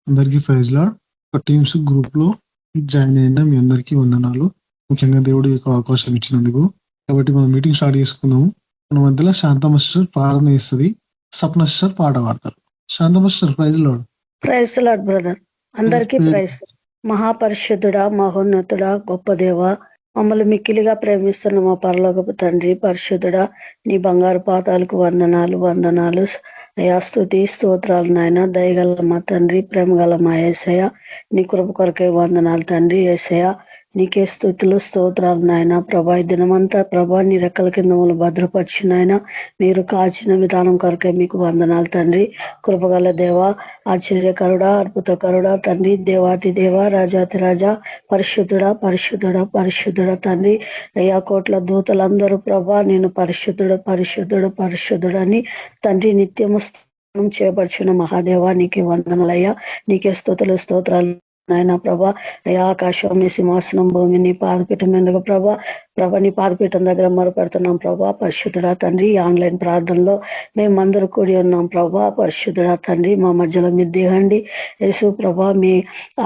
అందరికీ praise lord. ఒక teams group లో జాయిన్ అయిన మీ అందరికీ వందనాలు. ముఖ్యంగా దేవుడు యొక్క అవకాశం ఇచ్చినందుకు. కాబట్టి మనం మీటింగ్ స్టార్ట్ చేసుకుందాము. మన మధ్యలో శాంతమస్టర్ ప్రార్థన చేస్తుంది, సప్న సిస్టర్ పాట పాడతారు. శాంతమస్టర్ praise lord. Praise lord brother. అందరికీ ప్రైజ్. మహాపరిశుద్ధుడా, మహోన్నతుడా, గొప్ప దేవ, మమ్మల్ని మిక్కిలిగా ప్రేమిస్తున్న మా పరలోకపు తండ్రి, పరిశుద్ధుడా, నీ బంగారు పాదాలకు వందనాలు వందనాలు అయా, స్తుతి స్తోత్రాలు నాయన. దయగల మా తండ్రి, ప్రేమగల మా యేసయ్య, నీ కృప కొరకే వందనాలు తండ్రి. యేసయ్య నీకే స్తుతులు స్తోత్రాలు నాయన. ప్రభా ఈ దినమంతా ప్రభా నీ రెక్కల కింద మమ్మల్ని భద్రపరిచిన ఆయన, మీరు కాచిన విధానం కొరకే మీకు వందనాలు తండ్రి. కృపగల దేవ, ఆశ్చర్యకరుడా, అద్భుతకరుడా తండ్రి, దేవాతి దేవ, రాజాతి రాజా, పరిశుద్ధుడా పరిశుద్ధుడా పరిశుద్ధుడా తండ్రి. అయ్యా కోట్ల దూతలందరూ ప్రభా నేను పరిశుద్ధుడు పరిశుద్ధుడు పరిశుద్ధుడని తండ్రి నిత్యము చేపర్చిన మహాదేవా నీకే వందనలయ్యా. నీకే స్తుతులు స్తోత్రాలు నాయన. ప్రభా అయ్యా ఆకాశం నీ సింహాసనం, భూమి నీ పాదపీఠం ఎందుకు ప్రభా నీ పాదపీఠం దగ్గర మొరపెడుతున్నాం ప్రభా. పరిశుద్ధుడా తండ్రి, ఆన్లైన్ ప్రార్థనలో మేమందరూ కూడి ఉన్నాం ప్రభా. పరిశుద్ధుడా తండ్రి, మా మధ్యలో మీరు దిగండి యేసు ప్రభా. మీ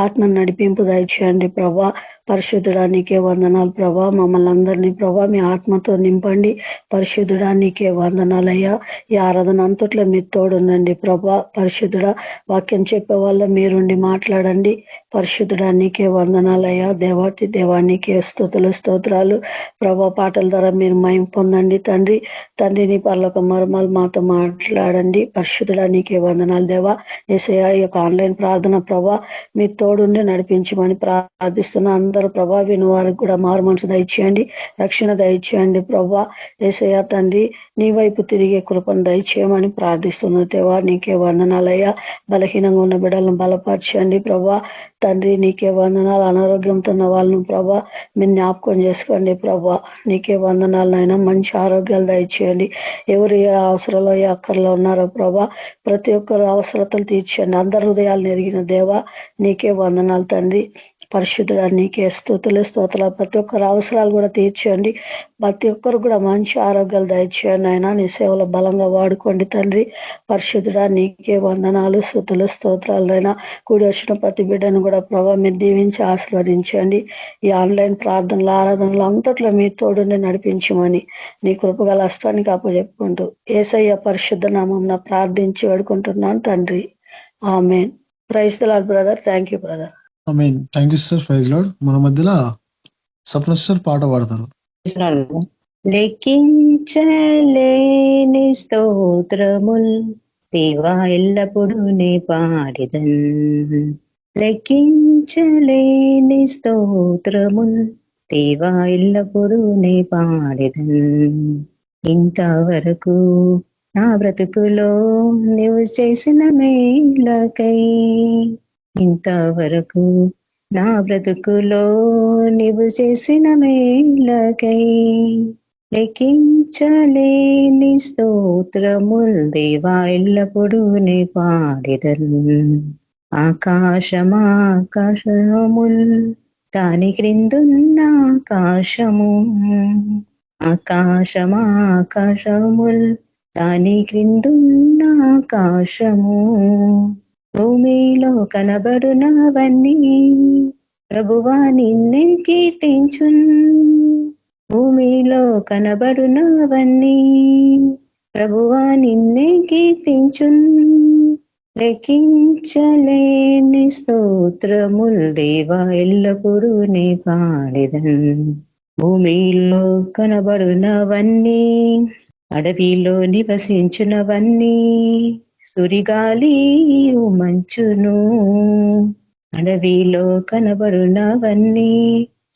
ఆత్మ నడిపింపు దయచేయండి ప్రభా. పరిశుద్ధుడా నీకే వందనాలు ప్రభా. మమ్మల్ని అందరినీ ప్రభా మీ ఆత్మతో నింపండి. పరిశుద్ధుడా నీకే వందనాలయ్యా. ఈ ఆరాధన అంతట్లో మీరు తోడుండండి ప్రభా. పరిశుద్ధుడా వాక్యం చెప్పే వాళ్ళ మీరుండి మాట్లాడండి. పరిశుద్ధుడా నీకే వందనాలయ్యా. దేవాతి దేవానికి స్తుతులు స్తోత్రాలు ప్రభా. పాటల ద్వారా మీరు మహిమ పొందండి తండ్రి. తండ్రి నీ పరలోక మర్మాలు మాతో మాట్లాడండి. పరిశుద్ధుడా నీకే వందనాలు దేవా. యేసయ్యా ఈ యొక్క ఆన్లైన్ ప్రార్థన ప్రభా మీ తోడుండి నడిపించమని ప్రార్థిస్తున్న అందరూ ప్రభా. విని వారికి కూడా మారు మనసు దయచేయండి, రక్షణ దయచేయండి ప్రభా. యేసయ్యా తండ్రి నీ వైపు తిరిగే కృపను దయచేయమని ప్రార్థిస్తున్న దేవా నీకే వందనాలయ్యా. బలహీనంగా ఉన్న బిడ్డలను బలపరచండి ప్రభా. తండ్రి నీకే వందనాలు. అనారోగ్యంతో ఉన్న వాళ్ళను ప్రభా మీరు జ్ఞాపకం చేసుకోండి ప్రభా. నీకే వందనాలనైనా. మంచి ఆరోగ్యాలు దయచేయండి. ఎవరు ఏ అవసరంలో ఏ అక్కర్లో ఉన్నారో ప్రభా ప్రతి ఒక్కరు అవసరతలు తీర్చండి. అందరి హృదయాలు నెరిగిన దేవా నీకే వందనాలు తండ్రి. పరిశుద్ధుడా నీకే స్తుతులు స్తోత్రాలు. ప్రతి ఒక్కరు అవసరాలు కూడా తీర్చండి. ప్రతి ఒక్కరు కూడా మంచి ఆరోగ్యాలు దయచేయండి ఆయన. నీ సేవలో బలంగా వాడుకోండి తండ్రి. పరిశుద్ధుడా నీకే వందనాలు స్తుతులు స్తోత్రాలైనా. కూడి వచ్చిన ప్రతి బిడ్డను కూడా ప్రభావ మీరు దీవించి ఆశీర్వదించండి. ఈ ఆన్లైన్ ప్రార్థనలు ఆరాధనలు అంతట్లో మీ తోడుని నడిపించమని నీ కృపగల హస్తానికి అప్పచెప్పుకుంటూ యేసయ్య పరిశుద్ధ నామం ప్రార్థించి వేడుకుంటున్నాను తండ్రి. ఆమేన్. Praise the lord brother. Thank you brother. ఆమేన్. Thank you sister. Praise lord. మన మధ్యలో సప్న సిస్టర్ పాట పాడతారు. లెక్కించలేని స్తోత్రముల్ దేవా ఎల్లప్పుడూ నే పాడిదన్. లెక్కించలేని స్తోత్రముల్ దేవా ఎల్లప్పుడూ నే పాడిదన్. ఇంతవరకు నా బ్రతుకులో నీవు చేసిన మేలకై, ఇంతవరకు నా బ్రతుకులో నీవు చేసిన మేలకై లెక్కించలేని స్తోత్రముల్ దేవా ఎల్లప్పుడూ నే పాడెదను. ఆకాశమాకాశముల్ దాని క్రిందున్న ఆకాశము, ఆకాశమాకాశముల్ దాని క్రిందున్న ఆకాశము, భూమిలో కనబడునవన్నీ ప్రభువా నిన్నే కీర్తించున్. భూమిలో కనబడునవన్నీ ప్రభువా నిన్నే కీర్తించున్. లెక్కించలేని స్తోత్రముల్ దేవా ఎల్లప్పుడూ నే పాడెదన్. భూమిలో కనబడునవన్నీ, అడవిలో నివసించునవన్నీ, సురిగాలి మంచును, అడవిలో కనబడునవన్నీ,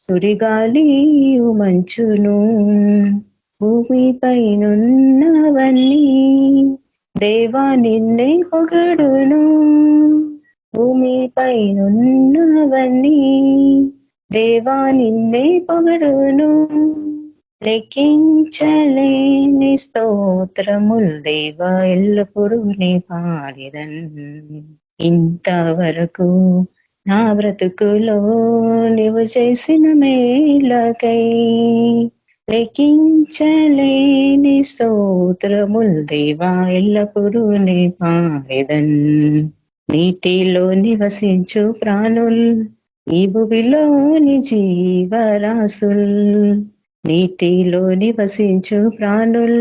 సురిగాలి మంచును, భూమిపైనున్నవన్నీ దేవా నిన్నే పొగడును. భూమిపైనున్నవన్నీ దేవా నిన్నే పొగడును. లెక్కించలేని స్తోత్రముల్ దేవా ఎల్లప్పుడూ నే పాడెదన్. ఇంతవరకు నా బ్రతుకులో నీవు చేసిన మేలకై లెక్కించలేని స్తోత్రముల్ దేవా ఎల్లప్పుడూ నే పాడెదన్. నీటిలో నివసించు ప్రాణుల్ ఈ భూమిలోని జీవరాశుల్ నీటిలో నివసించు ప్రాణుల్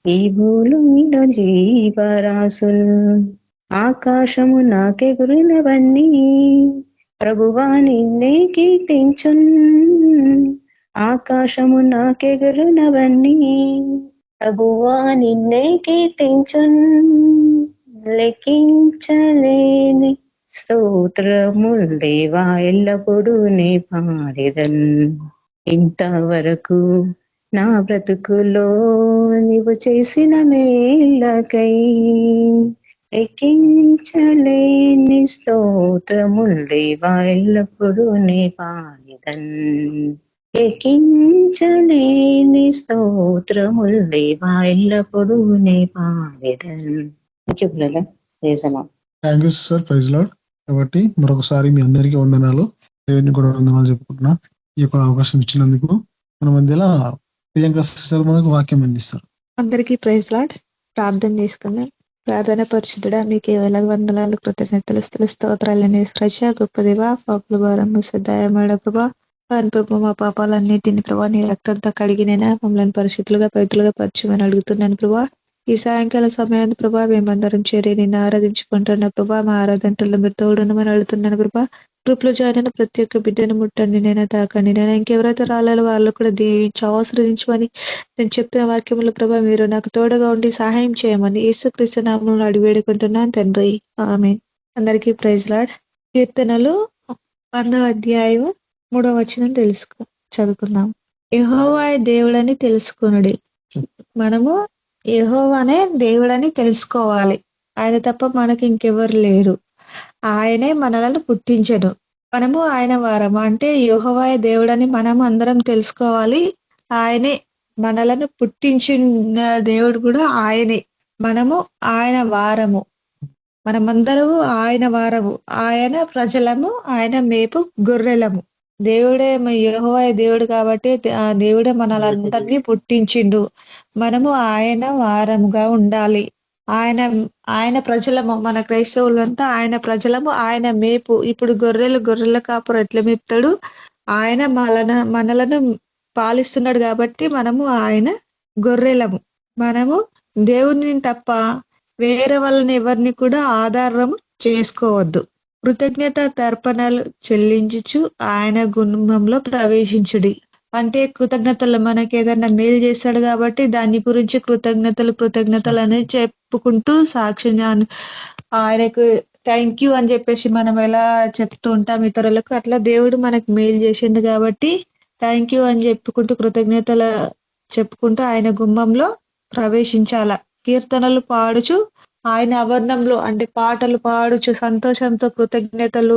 ఈ భూమిలో జీవరాశుల్ ఆకాశము నాకెగురినవన్నీ ప్రభువా నిన్నే కీర్తించున్ ఆకాశము నాకెగురినవన్నీ ప్రభువా నిన్నే కీర్తించున్ లెక్కించలేని స్తోత్రముల్ దేవా ఎల్లప్పుడూ నే పాడెదన్ ఇంతవరకు నా బ్రతుకులో నీవు చేసిన మేలకై లెక్కించలేని స్తోత్రముల్ దేవా ఎల్లప్పుడూ నే పాడెదన్ లెక్కించలేని స్తోత్రముల్ దేవా ఎల్లప్పుడూ నే పాడెదన్. Thank you sir. Praise lord. కాబట్టి మరొకసారి మీ అందరికీ వందనాలు, దేవుని కూడా వందనాలు చెప్పుకుంటున్నా. ఈ యొక్క అవకాశం ఇచ్చినందుకు. మన మధ్యలో ప్రియాంక సిస్టర్ మనకు వాక్యం అందిస్తారు. అందరికీ ప్రైజ్ లార్డ్. ప్రార్థన చేసుకున్నాం. ప్రార్థన పరిశుద్ధుడా, మీకు వేల వందనాలు, కృతజ్ఞతలు, స్తోత్రాలని రజ గొప్ప దేవా, పాపుల భారం సదాయమాడ ప్రభా, ప్రభు మా పాపాలన్నిటిని ప్రభా నీ రక్తంతో కడిగినైనా మమ్మల్ని పరిశుద్ధులుగా పవిత్రులుగా పరిచయమని అడుగుతున్నాను ప్రభా. ఈ సాయంకాల సమయాన్ని ప్రభా మేమందరం చేరి నిన్ను ఆరాధించుకుంటున్న ప్రభా, మా ఆరాధనలో మీరు తోడునమని అడుగుతున్నాను ప్రభా. గ్రూప్ లో జాయిన్ అయిన ప్రతి ఒక్క బిడ్డను ముట్టండి, నేను తాకండి. నేను ఇంకెవరైతే రాలేలో వాళ్ళు కూడా దీవించి ఆశ్రదించమని నేను చెప్తున్న వాక్యములు ప్రభా మీరు నాకు తోడుగా ఉండి సహాయం చేయమని యేసుక్రీస్తు నామములో అడిగి వేడుకుంటున్నాను తండ్రి, ఆమేన్. అందరికీ ప్రైజ్ లార్డ్. కీర్తనలు 1వ అధ్యాయం 3వ వచనం చదువుకుందాం. యెహోవా దేవుడని తెలుసుకొనుడి. మనము యెహోవానే దేవుడని తెలుసుకోవాలి. ఆయన తప్ప మనకి ఇంకెవరు లేరు. ఆయనే మనలను పుట్టించడు. మనము ఆయన వారము. అంటే యెహోవా దేవుడని మనం అందరం తెలుసుకోవాలి. ఆయనే మనలను పుట్టించిన దేవుడు కూడా ఆయనే. మనము ఆయన వారము. మనమందరము ఆయన వారము. ఆయన ప్రజలము, ఆయన మేపు గొర్రెలము. దేవుడే యెహోవా దేవుడు కాబట్టి ఆ దేవుడే మనలందరినీ పుట్టించిండు. మనము ఆయన వారముగా ఉండాలి. ఆయన ప్రజలము, మన క్రైస్తవులంతా ఆయన ప్రజలము, ఆయన మేపు. ఇప్పుడు గొర్రెల కాపురం ఎట్లా మేపుతాడు? ఆయన మనలను పాలిస్తున్నాడు కాబట్టి మనము ఆయన గొర్రెలము. మనము దేవుని తప్ప వేరే వాళ్ళని ఎవరిని కూడా ఆధారం చేసుకోవద్దు. కృతజ్ఞత తర్పణలు చెల్లించుచు ఆయన గుమ్మంలో ప్రవేశించుడి. అంటే కృతజ్ఞతలు, మనకి ఏదన్నా మేలు చేస్తాడు కాబట్టి దాని గురించి కృతజ్ఞతలు అనేది చెప్పుకుంటూ సాక్ష్యం ఆయనకు థ్యాంక్ యూ అని చెప్పేసి మనం ఎలా చెప్తూ ఉంటాం ఇతరులకు, అట్లా దేవుడు మనకు మేలు చేసిండు కాబట్టి థ్యాంక్ యూ అని చెప్పుకుంటూ కృతజ్ఞతలు చెప్పుకుంటూ ఆయన గుమ్మంలో ప్రవేశించాల. కీర్తనలు పాడుచు ఆయన ఆవరణంలో, అంటే పాటలు పాడుచు సంతోషంతో కృతజ్ఞతలు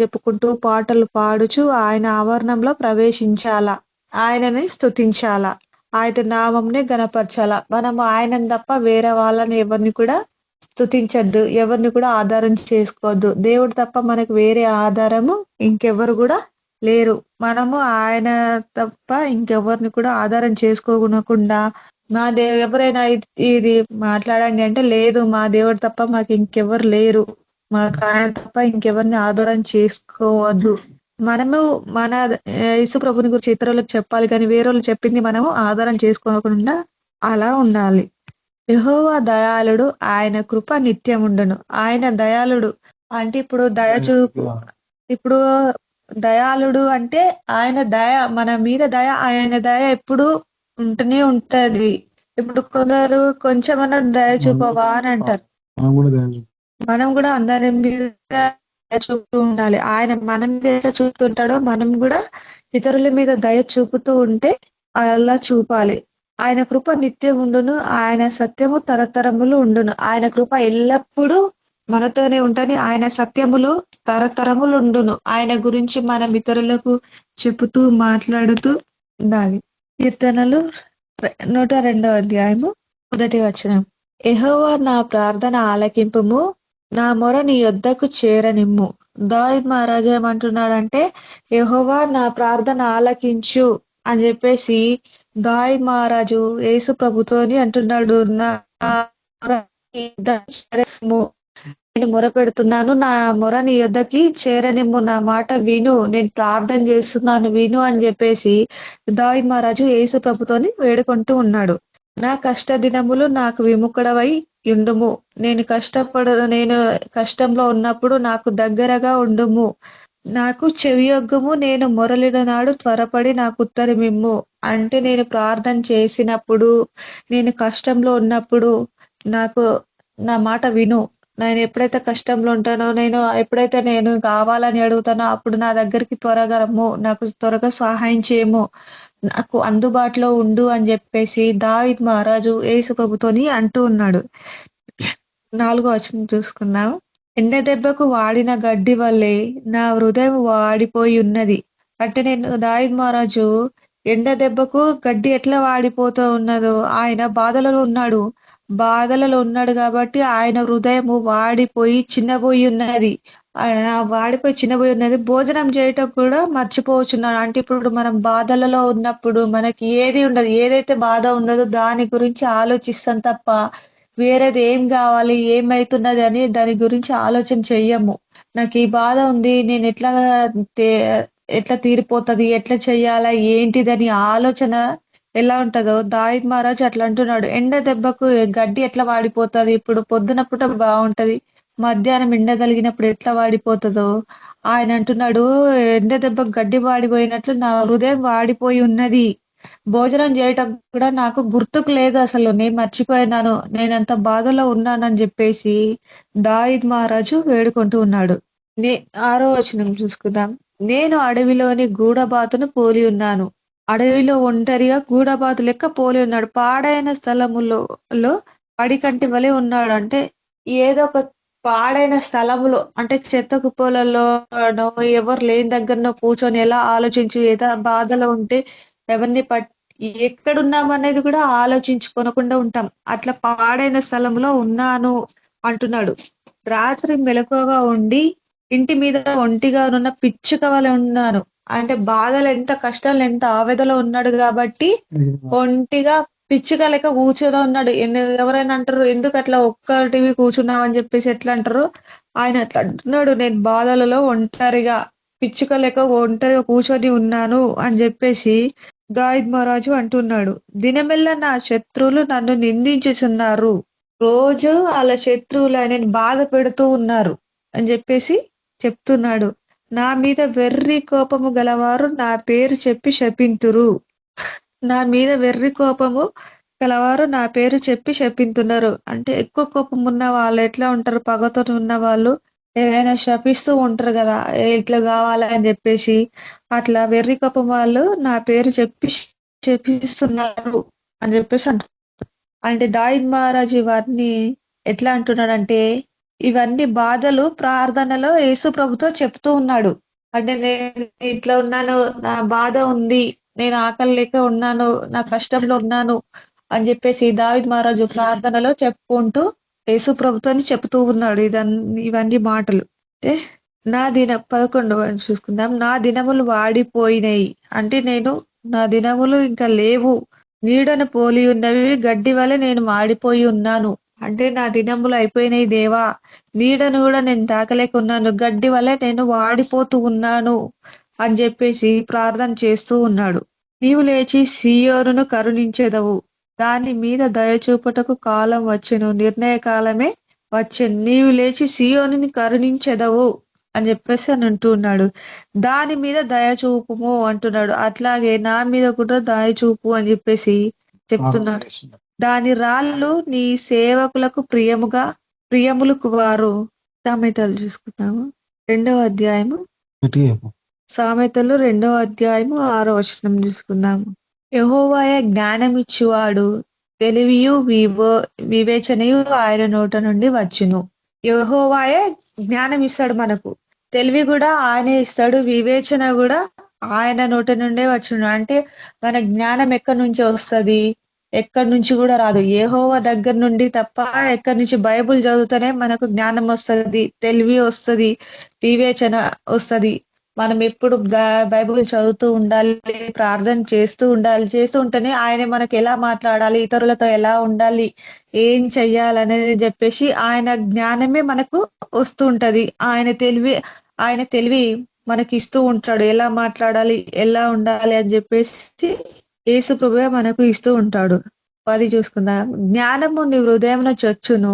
చెప్పుకుంటూ పాటలు పాడుచు ఆయన ఆవరణంలో ప్రవేశించాలా. ఆయనని స్తుతించాలా, ఆయన నామంనే గణపరచాలా. మనం ఆయనని తప్ప వేరే వాళ్ళని ఎవరిని కూడా స్తుతించద్దు, ఎవరిని కూడా ఆధారం చేసుకోవద్దు. దేవుడు తప్ప మనకు వేరే ఆధారము ఇంకెవరు కూడా లేరు. మనము ఆయన తప్ప ఇంకెవరిని కూడా ఆధారం చేసుకోకుండా మా ఎవరైనా ఇది మాట్లాడండి అంటే లేదు, మా దేవుడు తప్ప మాకు ఇంకెవరు లేరు, మాకు ఆయన తప్ప ఇంకెవరిని ఆధారం చేసుకోవద్దు. మనము మన యేసు ప్రభుని గురించి ఇతరులకు చెప్పాలి, కానీ వేరే వాళ్ళు చెప్పింది మనము ఆధారం చేసుకోకుండా అలా ఉండాలి. యెహోవా దయాళుడు, ఆయన కృప నిత్యం ఉండును. ఆయన దయాళుడు అంటే ఇప్పుడు ఇప్పుడు దయాళుడు అంటే ఆయన దయ మన మీద ఆయన దయ ఎప్పుడు ఉంటూనే ఉంటది. ఇప్పుడు కొందరు కొంచెమన్నా దయ చూపవా అని అంటారు. మనం కూడా అందరి మీద దయ చూపుతూ ఉండాలి. ఆయన మన మీద ఎంత చూపుతుంటాడో మనం కూడా ఇతరుల మీద దయ చూపుతూ ఉంటే అలా చూపాలి. ఆయన కృప నిత్యం ఉండును, ఆయన సత్యము తరతరములు ఉండును. ఆయన కృప ఎల్లప్పుడూ మనతోనే ఉంటని, ఆయన సత్యములు తరతరములు ఉండును. ఆయన గురించి మనం ఇతరులకు చెబుతూ మాట్లాడుతూ ఉండాలి. కీర్తనలు 102వ అధ్యాయము 1వ వచనం. యెహోవా నా ప్రార్థన ఆలకింపుము, నా మొర నీ యొద్దకు చేరనిమ్ము. దావీదు మహారాజు ఏమంటున్నాడంటే యెహోవా నా ప్రార్థన ఆలకించు అని చెప్పేసి దావీదు మహారాజు యేసు ప్రభుతోని అంటున్నాడు. నా నేను మొర పెడుతున్నాను, నా మొర నీ యొద్దకి చేరనిమ్ము, నా మాట విను, నేను ప్రార్థన చేస్తున్నాను విను అని చెప్పేసి దావీదు మహారాజు యేసు ప్రభుతోని వేడుకుంటూ ఉన్నాడు. నా కష్ట దినములు నాకు విముఖుడవై ఉండుము, నేను కష్టంలో ఉన్నప్పుడు నాకు దగ్గరగా ఉండుము, నాకు చెవియొగ్గుము, నేను మొరలిన నాడు త్వరపడి నాకు ఉత్తరమిమ్ము. అంటే నేను ప్రార్థన చేసినప్పుడు, నేను కష్టంలో ఉన్నప్పుడు నాకు నా మాట విను. నేను ఎప్పుడైతే కష్టంలో ఉంటానో, ఎప్పుడైతే నేను కావాలని అడుగుతానో అప్పుడు నా దగ్గరికి త్వరగా రమ్ము, నాకు త్వరగా సహాయం చేయము, నాకు అందుబాటులో ఉండు అని చెప్పేసి దావీదు మహారాజు యేసు ప్రభుతోని అంటూ ఉన్నాడు. 4వ వచనం చూసుకుందాం. ఎండ దెబ్బకు వాడిన గడ్డి వల్లే నా హృదయం వాడిపోయి ఉన్నది. అంటే దావీదు మహారాజు ఎండ దెబ్బకు గడ్డి ఎట్లా వాడిపోతూ ఉన్నదో, ఆయన బాధలలో ఉన్నాడు కాబట్టి ఆయన హృదయము వాడిపోయి చిన్నబోయి ఉన్నది. భోజనం చేయటం కూడా మర్చిపోవచ్చున్నాడు. అంటే ఇప్పుడు మనం బాధలలో ఉన్నప్పుడు మనకి ఏది ఉండదు, ఏదైతే బాధ ఉండదో దాని గురించి ఆలోచిస్తాం తప్ప వేరేది ఏం కావాలి, ఏమైతున్నది అని దాని గురించి ఆలోచన చెయ్యము. నాకు ఈ బాధ ఉంది, నేను ఎట్లా తీరిపోతది, ఎట్లా చెయ్యాలా, ఏంటిదని ఆలోచన ఎలా ఉంటదో దావీదు మహారాజు అట్లా అంటున్నాడు. ఎండ దెబ్బకు గడ్డి ఎట్లా వాడిపోతది, ఇప్పుడు పొద్దున పూట బాగుంటది, మధ్యాహ్నం ఎండ తగిలినప్పుడు ఎట్లా వాడిపోతుందో ఆయన అంటున్నాడు, ఎండ దెబ్బకు గడ్డి వాడిపోయినట్లు నా హృదయం వాడిపోయి ఉన్నది. భోజనం చేయటం కూడా నాకు గుర్తుకు లేదు, అసలు నేను మర్చిపోయినాను, నేనంత బాధలో ఉన్నానని చెప్పేసి దావీదు మహారాజు వేడుకుంటూ ఉన్నాడు. 6వ వచనం చూసుకుందాం. నేను అడవిలోని గూడబాతును పోలి ఉన్నాను. అడవిలో ఒంటరిగా గూడబాతు లెక్క పోలి ఉన్నాడు. పాడైన స్థలములో పడికంటి వలె ఉన్నాడు. అంటే ఏదో ఒక పాడైన స్థలములో, అంటే చెత్త కుప్పలలో ఎవరు లేని దగ్గరనో కూర్చొని ఎలా ఆలోచించి ఏదో బాధలో ఉంటే ఎవరిని ఎక్కడున్నామనేది కూడా ఆలోచించుకోనకుండా ఉంటాం. అట్లా పాడైన స్థలంలో ఉన్నాను అంటున్నాడు. రాత్రి మెలకువగా ఉండి ఇంటి మీద ఒంటిగా ఉన్న పిచ్చుక వలె ఉన్నాను. అంటే బాధలు ఎంత, కష్టాలు ఎంత, ఆవేదలో ఉన్నాడు కాబట్టి ఒంటిగా పిచ్చుక లెక్క కూర్చొని ఉన్నాడు. ఎవరైనా అంటారు ఎందుకు అట్లా ఒక్కటివి కూర్చున్నావు అని చెప్పేసి ఎట్లా అంటారు, ఆయన అట్లా అంటున్నాడు, నేను బాధలలో ఒంటరిగా పిచ్చుక లెక్క ఒంటరిగా కూర్చొని ఉన్నాను అని చెప్పేసి దావీదు మహారాజు అంటున్నాడు. దినమెల్లా నా శత్రువులు నన్ను నిందించుచున్నారు. రోజు వాళ్ళ శత్రువులు ఆయనని బాధ పెడుతూ ఉన్నారు అని చెప్పేసి చెప్తున్నాడు. నా మీద వెర్రి కోపము గలవారు నా పేరు చెప్పి శపింతురు. నా మీద వెర్రి కోపము గలవారు నా పేరు చెప్పి శపింతున్నారు. అంటే ఎక్కువ కోపం ఉన్న వాళ్ళు ఎట్లా ఉంటారు, పగతో ఉన్న వాళ్ళు ఏదైనా శపిస్తూ ఉంటారు కదా, ఇట్లా కావాలని చెప్పేసి. అట్లా వెర్రి కోపం వాళ్ళు నా పేరు చెప్పి శపిస్తున్నారు అని చెప్పేసి అంటారు. అంటే దావీదు మహారాజు ఇవన్నీ ఎట్లా అంటున్నాడంటే, ఇవన్నీ బాధలు ప్రార్థనలో యేసు ప్రభుతో చెప్తూ ఉన్నాడు. అంటే నేను ఇట్లా ఉన్నాను, నా బాధ ఉంది, నేను ఆకలి లేక ఉన్నాను, నా కష్టంలో ఉన్నాను అని చెప్పేసి దావీదు మహారాజు ప్రార్థనలో చెప్పుకుంటూ యేసు ప్రభుతోని చెప్తూ ఉన్నాడు ఇవన్నీ మాటలు. 11వ చూసుకుందాం. నా దినములు వాడిపోయినాయి. అంటే నా దినములు ఇంకా లేవు, నీడను పోలి ఉన్నవి, గడ్డి వలె నేను వాడిపోయి ఉన్నాను. అంటే నా దినములు అయిపోయినాయి దేవా, నీడను కూడా నేను తాకలేకున్నాను, గడ్డి వలె నేను వాడిపోతూ ఉన్నాను అని చెప్పేసి ప్రార్థన చేస్తూ ఉన్నాడు. నీవు లేచి సీయోనును కరుణించెదవు, దాని మీద దయచూపుటకు కాలం వచ్చెను, నిర్ణయ కాలమే వచ్చెను. నీవు లేచి సీయోనుని కరుణించెదవు అని చెప్పేసి అని అంటూ ఉన్నాడు. దాని మీద దయచూపుము అంటున్నాడు. అట్లాగే నా మీద కూడా దయచూపు అని చెప్పేసి చెప్తున్నాడు. దాని రాళ్ళు నీ సేవకులకు ప్రియములకు వారు. సామెతలు చూసుకుందాము. 2వ అధ్యాయము సామెతలు 2వ అధ్యాయము 6వ వచనం చూసుకుందాము. యెహోవాయే జ్ఞానమిచ్చువాడు, తెలివియు వివేచనయు ఆయన నోట నుండి వచ్చును. యెహోవాయే జ్ఞానం ఇస్తాడు మనకు, తెలివి కూడా ఆయనే ఇస్తాడు, వివేచన కూడా ఆయన నోట నుండే వచ్చును. అంటే మన జ్ఞానం ఎక్కడి నుంచి వస్తుంది, ఎక్కడి నుంచి కూడా రాదు, యెహోవా దగ్గర నుండి తప్ప. ఎక్కడి నుంచి బైబుల్ చదివితేనే మనకు జ్ఞానం వస్తుంది, తెలివి వస్తుంది, వివేచన వస్తుంది. మనం ఎప్పుడు బైబిల్ చదువుతూ ఉండాలి, ప్రార్థన చేస్తూ ఉండాలి. చేస్తూ ఉంటేనే ఆయన మనకి ఎలా మాట్లాడాలి, ఇతరులతో ఎలా ఉండాలి, ఏం చెయ్యాలనేది చెప్పేసి ఆయన జ్ఞానమే మనకు వస్తూ ఉంటది. ఆయన తెలివి మనకి ఇస్తూ ఉంటాడు. ఎలా మాట్లాడాలి, ఎలా ఉండాలి అని చెప్పేసి యేసు ప్రభువే మనకు ఇస్తూ ఉంటాడు. 10 చూసుకుందాం. జ్ఞానము నీ హృదయమున చొచ్చును,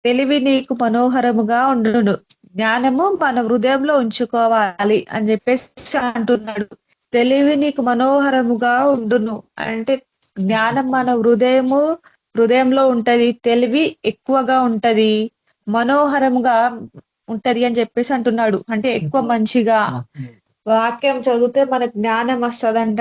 తెలివి నీకు మనోహరముగా ఉండును. జ్ఞానము మన హృదయంలో ఉంచుకోవాలి అని చెప్పేసి అంటున్నాడు. తెలివి నీకు మనోహరముగా ఉండును అంటే జ్ఞానం మన హృదయంలో ఉంటది, తెలివి ఎక్కువగా ఉంటది, మనోహరముగా ఉంటది అని చెప్పేసి అంటున్నాడు. అంటే ఎక్కువ మంచిగా వాక్యం చదివితే మనకు జ్ఞానం వస్తదంట,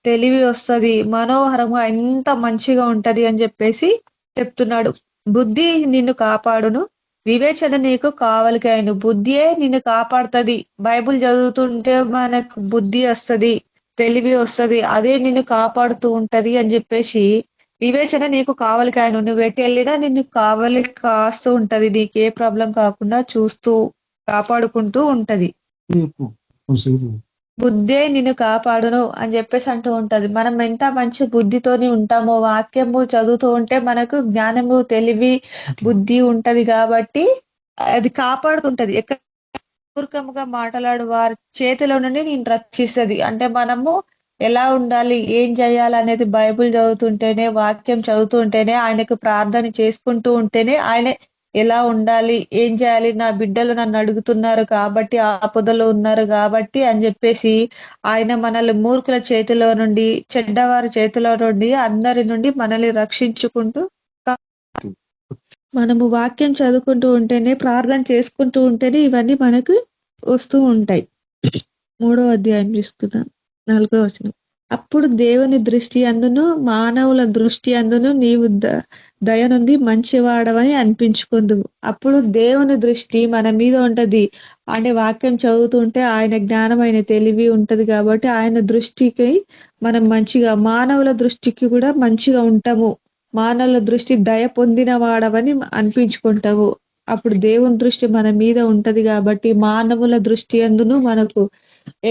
తెలివి వస్తది, మనోహరంగా ఎంత మంచిగా ఉంటది అని చెప్పేసి చెప్తున్నాడు. బుద్ధి నిన్ను కాపాడును, వివేచన నీకు కావలికాయను. బుద్ధియే నిన్ను కాపాడుతుంది. బైబుల్ చదువుతుంటే మనకు బుద్ధి వస్తది, తెలివి వస్తది, అదే నిన్ను కాపాడుతూ ఉంటది అని చెప్పేసి వివేచన నీకు కావలికాయను. నువ్వు ఎటు వెళ్ళినా నిన్ను కావలి కాస్తూ ఉంటది, నీకు ఏ ప్రాబ్లం కాకుండా చూస్తూ కాపాడుకుంటూ ఉంటది. బుద్ధే నిన్ను కాపాడును అని చెప్పేసి అంటూ ఉంటది. మనం ఎంత మంచి బుద్ధితోని ఉంటామో, వాక్యము చదువుతూ ఉంటే మనకు జ్ఞానము, తెలివి, బుద్ధి ఉంటది కాబట్టి అది కాపాడుతుంటది. ఎక్కడ మూర్ఖముగా మాట్లాడు వారి చేతిలో నుండి నేను రక్షిస్తది. అంటే మనము ఎలా ఉండాలి, ఏం చేయాలి అనేది బైబిల్ చదువుతుంటేనే, వాక్యం చదువుతుంటేనే, ఆయనకు ప్రార్థన చేసుకుంటూ ఉంటేనే ఆయన ఎలా ఉండాలి, ఏం చేయాలి, నా బిడ్డలు నన్ను అడుగుతున్నారు కాబట్టి, ఆపదలో ఉన్నారు కాబట్టి అని చెప్పేసి ఆయన మనల్ని మూర్ఖుల చేతిలో నుండి, చెడ్డవారి చేతిలో నుండి, అందరి నుండి మనల్ని రక్షించుకుంటూ మనము వాక్యం చదువుకుంటూ ఉంటేనే, ప్రార్థన చేసుకుంటూ ఉంటేనే ఇవన్నీ మనకు వస్తూ ఉంటాయి. 3వ అధ్యాయం చూసుకుందాం, 4వ వచనం. అప్పుడు దేవుని దృష్టి అందును మానవుల దృష్టి అందును నీవు దయనుంది మంచివాడవని అనిపించుకుందువు. అప్పుడు దేవుని దృష్టి మన మీద ఉంటది. అంటే వాక్యం చదువుతుంటే ఆయన జ్ఞానమైన తెలివి ఉంటది కాబట్టి ఆయన దృష్టికి మనం మంచిగా, మానవుల దృష్టికి కూడా మంచిగా ఉంటాము. మానవుల దృష్టి దయ పొందిన వాడవని అనిపించుకుంటావు. అప్పుడు దేవుని దృష్టి మన మీద ఉంటది కాబట్టి మానవుల దృష్టి అందును మనకు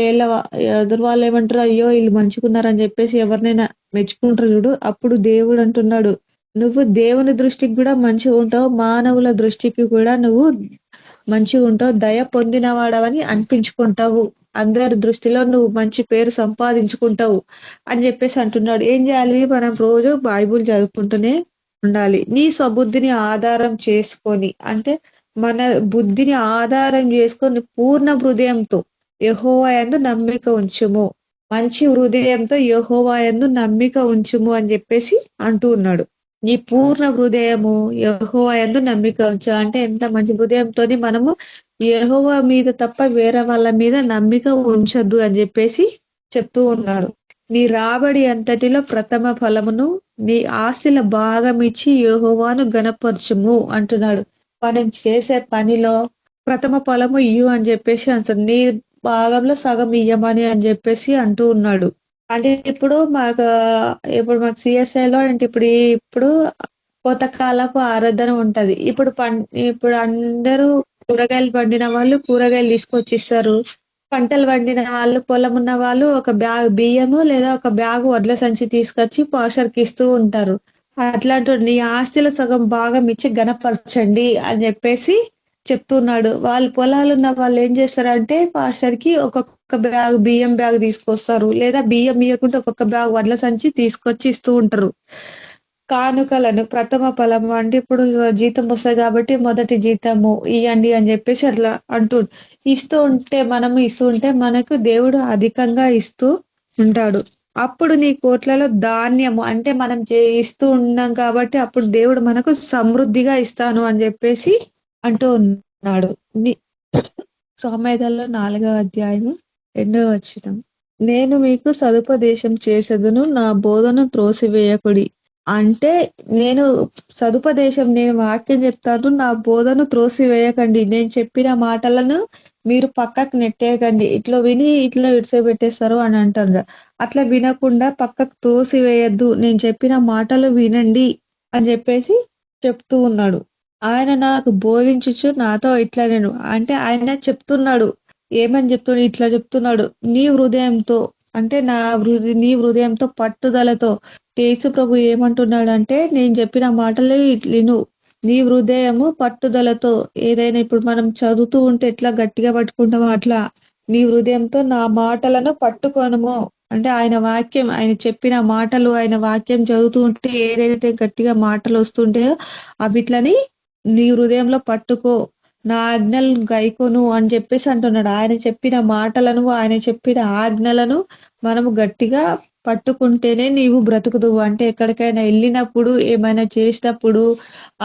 ఎదురు వాళ్ళు ఏమంటారు, అయ్యో వీళ్ళు మంచుకున్నారని చెప్పేసి ఎవరినైనా మెచ్చుకుంటారు చూడు, అప్పుడు దేవుడు అంటున్నాడు నువ్వు దేవుని దృష్టికి కూడా మంచిగా ఉంటావు, మానవుల దృష్టికి కూడా నువ్వు మంచిగా ఉంటావు, దయ పొందిన వాడవని అనిపించుకుంటావు, అందరి దృష్టిలో నువ్వు మంచి పేరు సంపాదించుకుంటావు అని చెప్పేసి అంటున్నాడు. ఏం చేయాలి, మనం రోజు బైబుల్ చదువుకుంటూనే ఉండాలి. నీ స్వబుద్ధిని ఆధారం చేసుకొని, అంటే మన బుద్ధిని ఆధారం చేసుకొని పూర్ణ హృదయంతో యెహోవా యందు నమ్మిక ఉంచుము, మంచి హృదయంతో యెహోవా యందు నమ్మిక ఉంచుము అని చెప్పేసి అంటూ ఉన్నాడు. నీ పూర్ణ హృదయము యెహోవా యందు నమ్మిక ఉంచు అంటే ఎంత మంచి హృదయంతో మనము యెహోవా మీద తప్ప వేరే వాళ్ళ మీద నమ్మిక ఉంచద్దు అని చెప్పేసి చెప్తూ ఉన్నాడు. నీ రాబడి అంతటిలో ప్రథమ ఫలమును నీ ఆస్తిల భాగం ఇచ్చి యెహోవాను గణపరచుము అంటున్నాడు. మనం చేసే పనిలో ప్రథమ ఫలము ఇయ్యు అని చెప్పేసి అంటాడు. నీ భాగంలో సగం ఇయ్యమని అని చెప్పేసి అంటూ ఉన్నాడు. అంటే ఇప్పుడు మాకు సిఎస్ఐలో అంటే ఇప్పుడు కోతకాలపు ఆరాధన ఉంటది. ఇప్పుడు అందరూ కూరగాయలు పండిన వాళ్ళు కూరగాయలు తీసుకొచ్చి ఇస్తారు. పంటలు పండిన వాళ్ళు, పొలం ఉన్న వాళ్ళు ఒక బ్యాగ్ బియ్యము లేదా ఒక బ్యాగ్ వడ్ల సంచి తీసుకొచ్చి పాస్టర్కి ఇస్తూ ఉంటారు. అట్లాంటి నీ ఆస్తిలో సగం భాగం ఇచ్చి గణపరచండి అని చెప్పేసి చెప్తున్నాడు. వాళ్ళు పొలాలు ఉన్న వాళ్ళు ఏం చేస్తారంటే పాస్టర్కి ఒక్కొక్క బ్యాగ్ బియ్యం బ్యాగ్ తీసుకొస్తారు, లేదా బియ్యం ఇవ్వకుంటే ఒక్కొక్క బ్యాగ్ వడ్ల సంచి తీసుకొచ్చి ఇస్తూ ఉంటారు. కానుకలను ప్రథమ ఫలము అంటే ఇప్పుడు జీతం వస్తుంది కాబట్టి మొదటి జీతము ఇవ్వండి అని చెప్పేసి అట్లా ఇస్తూ ఉంటే మనకు దేవుడు అధికంగా ఇస్తూ ఉంటాడు. అప్పుడు నీ కోట్లలో ధాన్యము అంటే మనం ఇస్తూ ఉన్నాం కాబట్టి అప్పుడు దేవుడు మనకు సమృద్ధిగా ఇస్తాను అని చెప్పేసి అంటూ ఉన్నాడు. సామెతల్లో 4వ అధ్యాయము 2వ వచనం. నేను మీకు సదుపదేశం చేసేదను, నా బోధను త్రోసివేయకుడి. అంటే నేను వాక్యం చెప్తాను, నా బోధను త్రోసివేయకండి. నేను చెప్పిన మాటలను మీరు పక్కకు నెట్టేయకండి. ఇట్లా విని ఇట్లా విడిచిపెట్టేస్తారు అని అంటారు. అట్లా వినకుండా పక్కకు తోసివేయద్దు, నేను చెప్పిన మాటలు వినండి అని చెప్పేసి చెప్తూ ఉన్నాడు. ఆయన నాకు బోధించుచు నాతో ఇట్లా నేను అంటే ఆయన చెప్తున్నాడు, ఏమని చెప్తున్నాడు? ఇట్లా చెప్తున్నాడు, నీ హృదయంతో అంటే నీ హృదయంతో పట్టుదలతో. యేసు ప్రభు ఏమంటున్నాడంటే, నేను చెప్పిన మాటలు విను, నీ హృదయము పట్టుదలతో. ఏదైనా ఇప్పుడు మనం చదువుతూ ఉంటే ఎట్లా గట్టిగా పట్టుకుంటామో అట్లా నీ హృదయంతో నా మాటలను పట్టుకోనము. అంటే ఆయన వాక్యం, ఆయన చెప్పిన మాటలు, ఆయన వాక్యం చదువుతూ ఉంటే ఏదైతే గట్టిగా మాటలు వస్తుంటాయో అవిట్లని నీ హృదయంలో పట్టుకో, నా ఆజ్ఞలు గైకొను అని చెప్పేసి అంటున్నాడు. ఆయన చెప్పిన మాటలను, ఆయన చెప్పిన ఆజ్ఞలను మనము గట్టిగా పట్టుకుంటేనే నీవు బ్రతుకుదువు. అంటే ఎక్కడికైనా వెళ్ళినప్పుడు, ఏమైనా చేసినప్పుడు,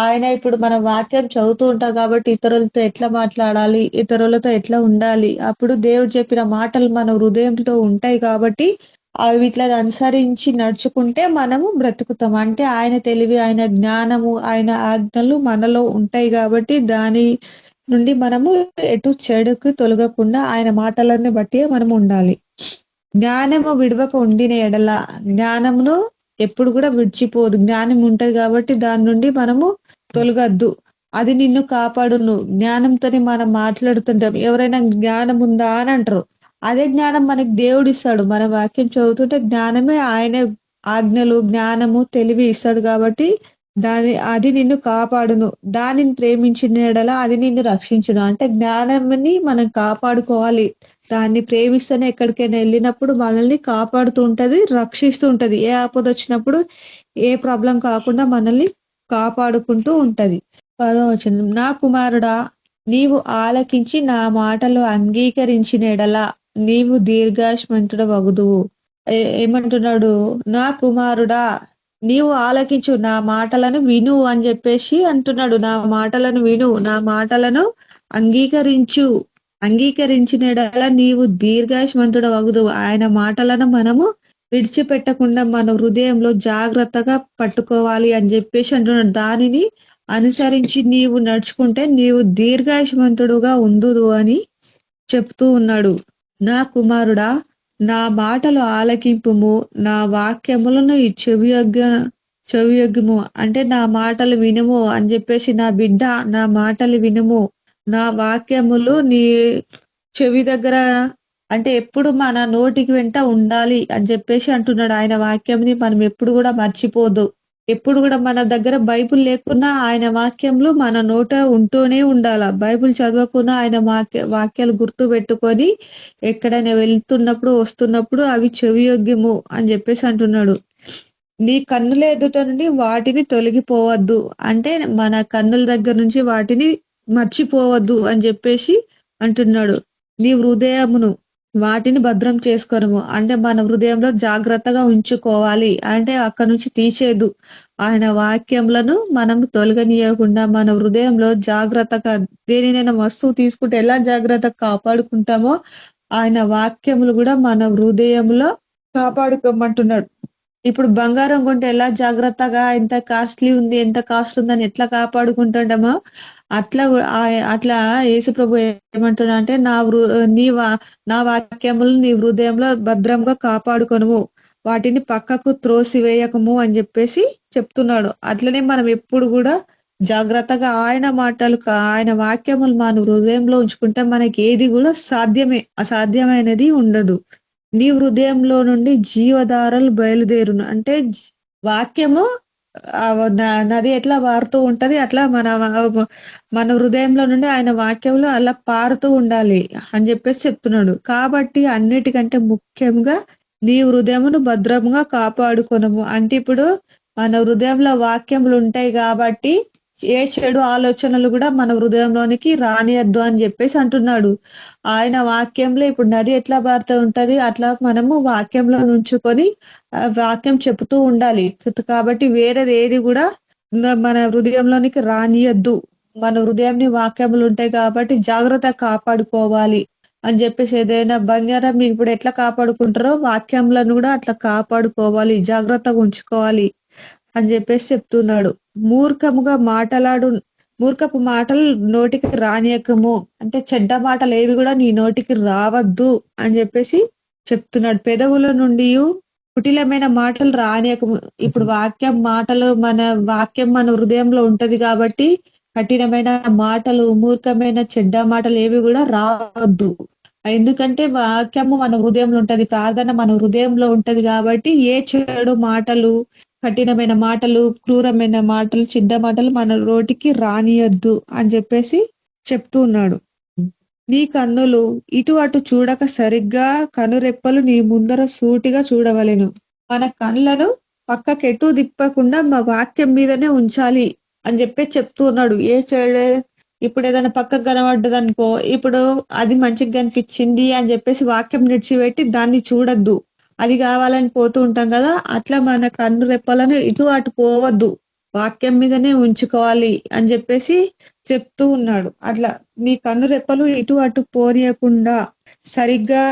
ఆయన ఇప్పుడు మన వాక్యం చదువుతూ ఉంటాం కాబట్టి ఇతరులతో ఎట్లా మాట్లాడాలి, ఇతరులతో ఎట్లా ఉండాలి, అప్పుడు దేవుడు చెప్పిన మాటలు మన హృదయంలో ఉంటాయి కాబట్టి అవి ఇట్లా అనుసరించి నడుచుకుంటే మనము బ్రతుకుతాం. అంటే ఆయన తెలివి, ఆయన జ్ఞానము, ఆయన ఆజ్ఞలు మనలో ఉంటాయి కాబట్టి దాని నుండి మనము ఎటు చెడుకు తొలగకుండా ఆయన మాటలని బట్టి మనం ఉండాలి. జ్ఞానము విడవక ఉండిన ఎడల, జ్ఞానమును ఎప్పుడు కూడా విడిచిపోదు. జ్ఞానం ఉంటది కాబట్టి దాని నుండి మనము తొలగద్దు, అది నిన్ను కాపాడును. జ్ఞానంతోనే మనం మాట్లాడుతుంటాం. ఎవరైనా జ్ఞానం ఉందా అని అంటారు. అదే జ్ఞానం మనకి దేవుడు ఇస్తాడు. మన వాక్యం చదువుతుంటే జ్ఞానమే, ఆయనే ఆజ్ఞలు, జ్ఞానము, తెలివి ఇస్తాడు కాబట్టి అది నిన్ను కాపాడును. దానిని ప్రేమించిన ఎడల అది నిన్ను రక్షించును. అంటే జ్ఞానంని మనం కాపాడుకోవాలి. దాన్ని ప్రేమిస్తేనే ఎక్కడికైనా వెళ్ళినప్పుడు మనల్ని కాపాడుతూ ఉంటది, రక్షిస్తూ ఉంటది. ఏ ఆపద వచ్చినప్పుడు ఏ ప్రాబ్లం కాకుండా మనల్ని కాపాడుకుంటూ ఉంటది. 10వ వచనం, నా కుమారుడా, నీవు ఆలకించి నా మాటలు అంగీకరించిన ఎడల నీవు దీర్ఘాయుష్మంతుడ వగుదువు. ఏమంటున్నాడు? నా కుమారుడా, నీవు ఆలకించు, నా మాటలను విను అని చెప్పేసి అంటున్నాడు. నా మాటలను విను, నా మాటలను అంగీకరించిన ఎడల నీవు దీర్ఘాయుష్మంతుడ వగుదువు. ఆయన మాటలను మనము విడిచిపెట్టకుండా మన హృదయంలో జాగ్రత్తగా పట్టుకోవాలి అని చెప్పేసి అంటున్నాడు. దానిని అనుసరించి నీవు నడుచుకుంటే నీవు దీర్ఘాయుష్మంతుడుగా ఉందుదు అని చెప్తూ ఉన్నాడు. నా కుమారుడా, నా మాటలు ఆలకింపుము, నా వాక్యములను చెవియొగ్గుము. అంటే నా మాటలు వినుము అని చెప్పేసి, నా బిడ్డ నా మాటలు వినుము, నా వాక్యములు నీ చెవి దగ్గర, అంటే ఎప్పుడు మన నోటికి వెంట ఉండాలి అని చెప్పేసి అంటున్నాడు. ఆయన వాక్యంని మనం ఎప్పుడు కూడా మర్చిపోదు. ఎప్పుడు కూడా మన దగ్గర బైబుల్ లేకున్నా ఆయన వాక్యంలో మన నోట ఉంటూనే ఉండాల. బైబుల్ చదవకున్నా ఆయన వాక్యాలు గుర్తు పెట్టుకొని ఎక్కడైనా వెళ్తున్నప్పుడు వస్తున్నప్పుడు అవి చెవియొగ్యము అని చెప్పేసి అంటున్నాడు. నీ కన్నుల ఎదుట నుండి వాటిని తొలగిపోవద్దు. అంటే మన కన్నుల దగ్గర నుంచి వాటిని మర్చిపోవద్దు అని చెప్పేసి అంటున్నాడు. నీ హృదయమును వాటిని భద్రం చేసుకోనము. అంటే మన హృదయంలో జాగ్రత్తగా ఉంచుకోవాలి. అంటే అక్కడ నుంచి తీసేదు. ఆయన వాక్యములను మనం తొలగనీయకుండా మన హృదయంలో జాగ్రత్తగా, దేనినైనా వస్తువు తీసుకుంటే ఎలా జాగ్రత్తగా కాపాడుకుంటామో ఆయన వాక్యములు కూడా మన హృదయంలో కాపాడుకోమంటున్నాడు. ఇప్పుడు బంగారం కొంటే ఎలా జాగ్రత్తగా, ఎంత కాస్ట్లీ ఉంది, ఎంత కాస్ట్ ఉందని ఎట్లా కాపాడుకుంటాడమో అట్లా యేసు ప్రభు ఏమంటున్నా అంటే నా వాక్యములు నీ హృదయంలో భద్రంగా కాపాడుకొనుము, వాటిని పక్కకు త్రోసివేయకము అని చెప్పేసి చెప్తున్నాడు. అట్లనే మనం ఎప్పుడు కూడా జాగ్రత్తగా ఆయన మాటలు, ఆయన వాక్యములు మన హృదయంలో ఉంచుకుంటే మనకి ఏది కూడా అసాధ్యమైనది ఉండదు. నీ హృదయంలో నుండి జీవధారలు బయలుదేరును. అంటే వాక్యము నది ఎట్లా పారుతూ ఉంటది అట్లా మన హృదయంలో నుండి ఆయన వాక్యంలో అలా పారుతూ ఉండాలి అని చెప్పేసి చెప్తున్నాడు. కాబట్టి అన్నిటికంటే ముఖ్యంగా నీ హృదయమును భద్రంగా కాపాడుకొనము. అంటే ఇప్పుడు మన హృదయంలో వాక్యములు ఉంటాయి కాబట్టి ఏ చెడు ఆలోచనలు కూడా మన హృదయంలోనికి రానియద్దు అని చెప్పేసి అంటున్నాడు. ఆయన వాక్యంలో ఇప్పుడు నది ఎట్లా పారుతూ ఉంటది అట్లా మనము వాక్యంలో ఉంచుకొని వాక్యం చెప్తూ ఉండాలి. కాబట్టి వేరేది ఏది కూడా మన హృదయంలోనికి రానియద్దు. మన హృదయంని వాక్యములు ఉంటాయి కాబట్టి జాగ్రత్త కాపాడుకోవాలి అని చెప్పేసి, ఏదైనా బంగారం ఇప్పుడు ఎట్లా కాపాడుకుంటారో వాక్యములను కూడా అట్లా కాపాడుకోవాలి, జాగ్రత్తగా ఉంచుకోవాలి అని చెప్పేసి చెప్తున్నాడు. మూర్ఖపు మాటలు నోటికి రానియకము. అంటే చెడ్డ మాటలు ఏవి కూడా నీ నోటికి రావద్దు అని చెప్పేసి చెప్తున్నాడు. పెదవుల నుండి కుటిలమైన మాటలు రానియకము. ఇప్పుడు మన వాక్యం మన హృదయంలో ఉంటది కాబట్టి కఠినమైన మాటలు, మూర్ఖమైన చెడ్డ మాటలు ఏవి కూడా రావద్దు ఎందుకంటే వాక్యము మన హృదయంలో ఉంటది, ప్రార్థన మన హృదయంలో ఉంటది కాబట్టి ఏ చెడు మాటలు, కఠినమైన మాటలు, క్రూరమైన మాటలు, చిన్న మాటలు మన రోటికి రానియద్దు అని చెప్పేసి చెప్తూ ఉన్నాడు. నీ కన్నులు ఇటు అటు చూడక సరిగ్గా కనురెప్పలు నీ ముందర సూటిగా చూడవలెను. మన కళ్ళను పక్కకెటు తిప్పకుండా మా వాక్యం మీదనే ఉంచాలి అని చెప్పేసి చెప్తూ ఉన్నాడు. ఏ చెడు ఇప్పుడు ఏదైనా పక్కకు కనబడ్డదనుకో, ఇప్పుడు అది మంచిగా కనిపించింది అని చెప్పేసి వాక్యం నిడిచిపెట్టి దాన్ని చూడొద్దు, అది కావాలని పోతూ ఉంటాం కదా, అట్లా మన కన్ను రెప్పలను ఇటు అటు పోవద్దు, వాక్యం మీదనే ఉంచుకోవాలి అని చెప్పేసి చెప్తూ ఉన్నాడు. అట్లా నీ కన్ను రెప్పలు ఇటు అటు పోనీయకుండా సరిగ్గా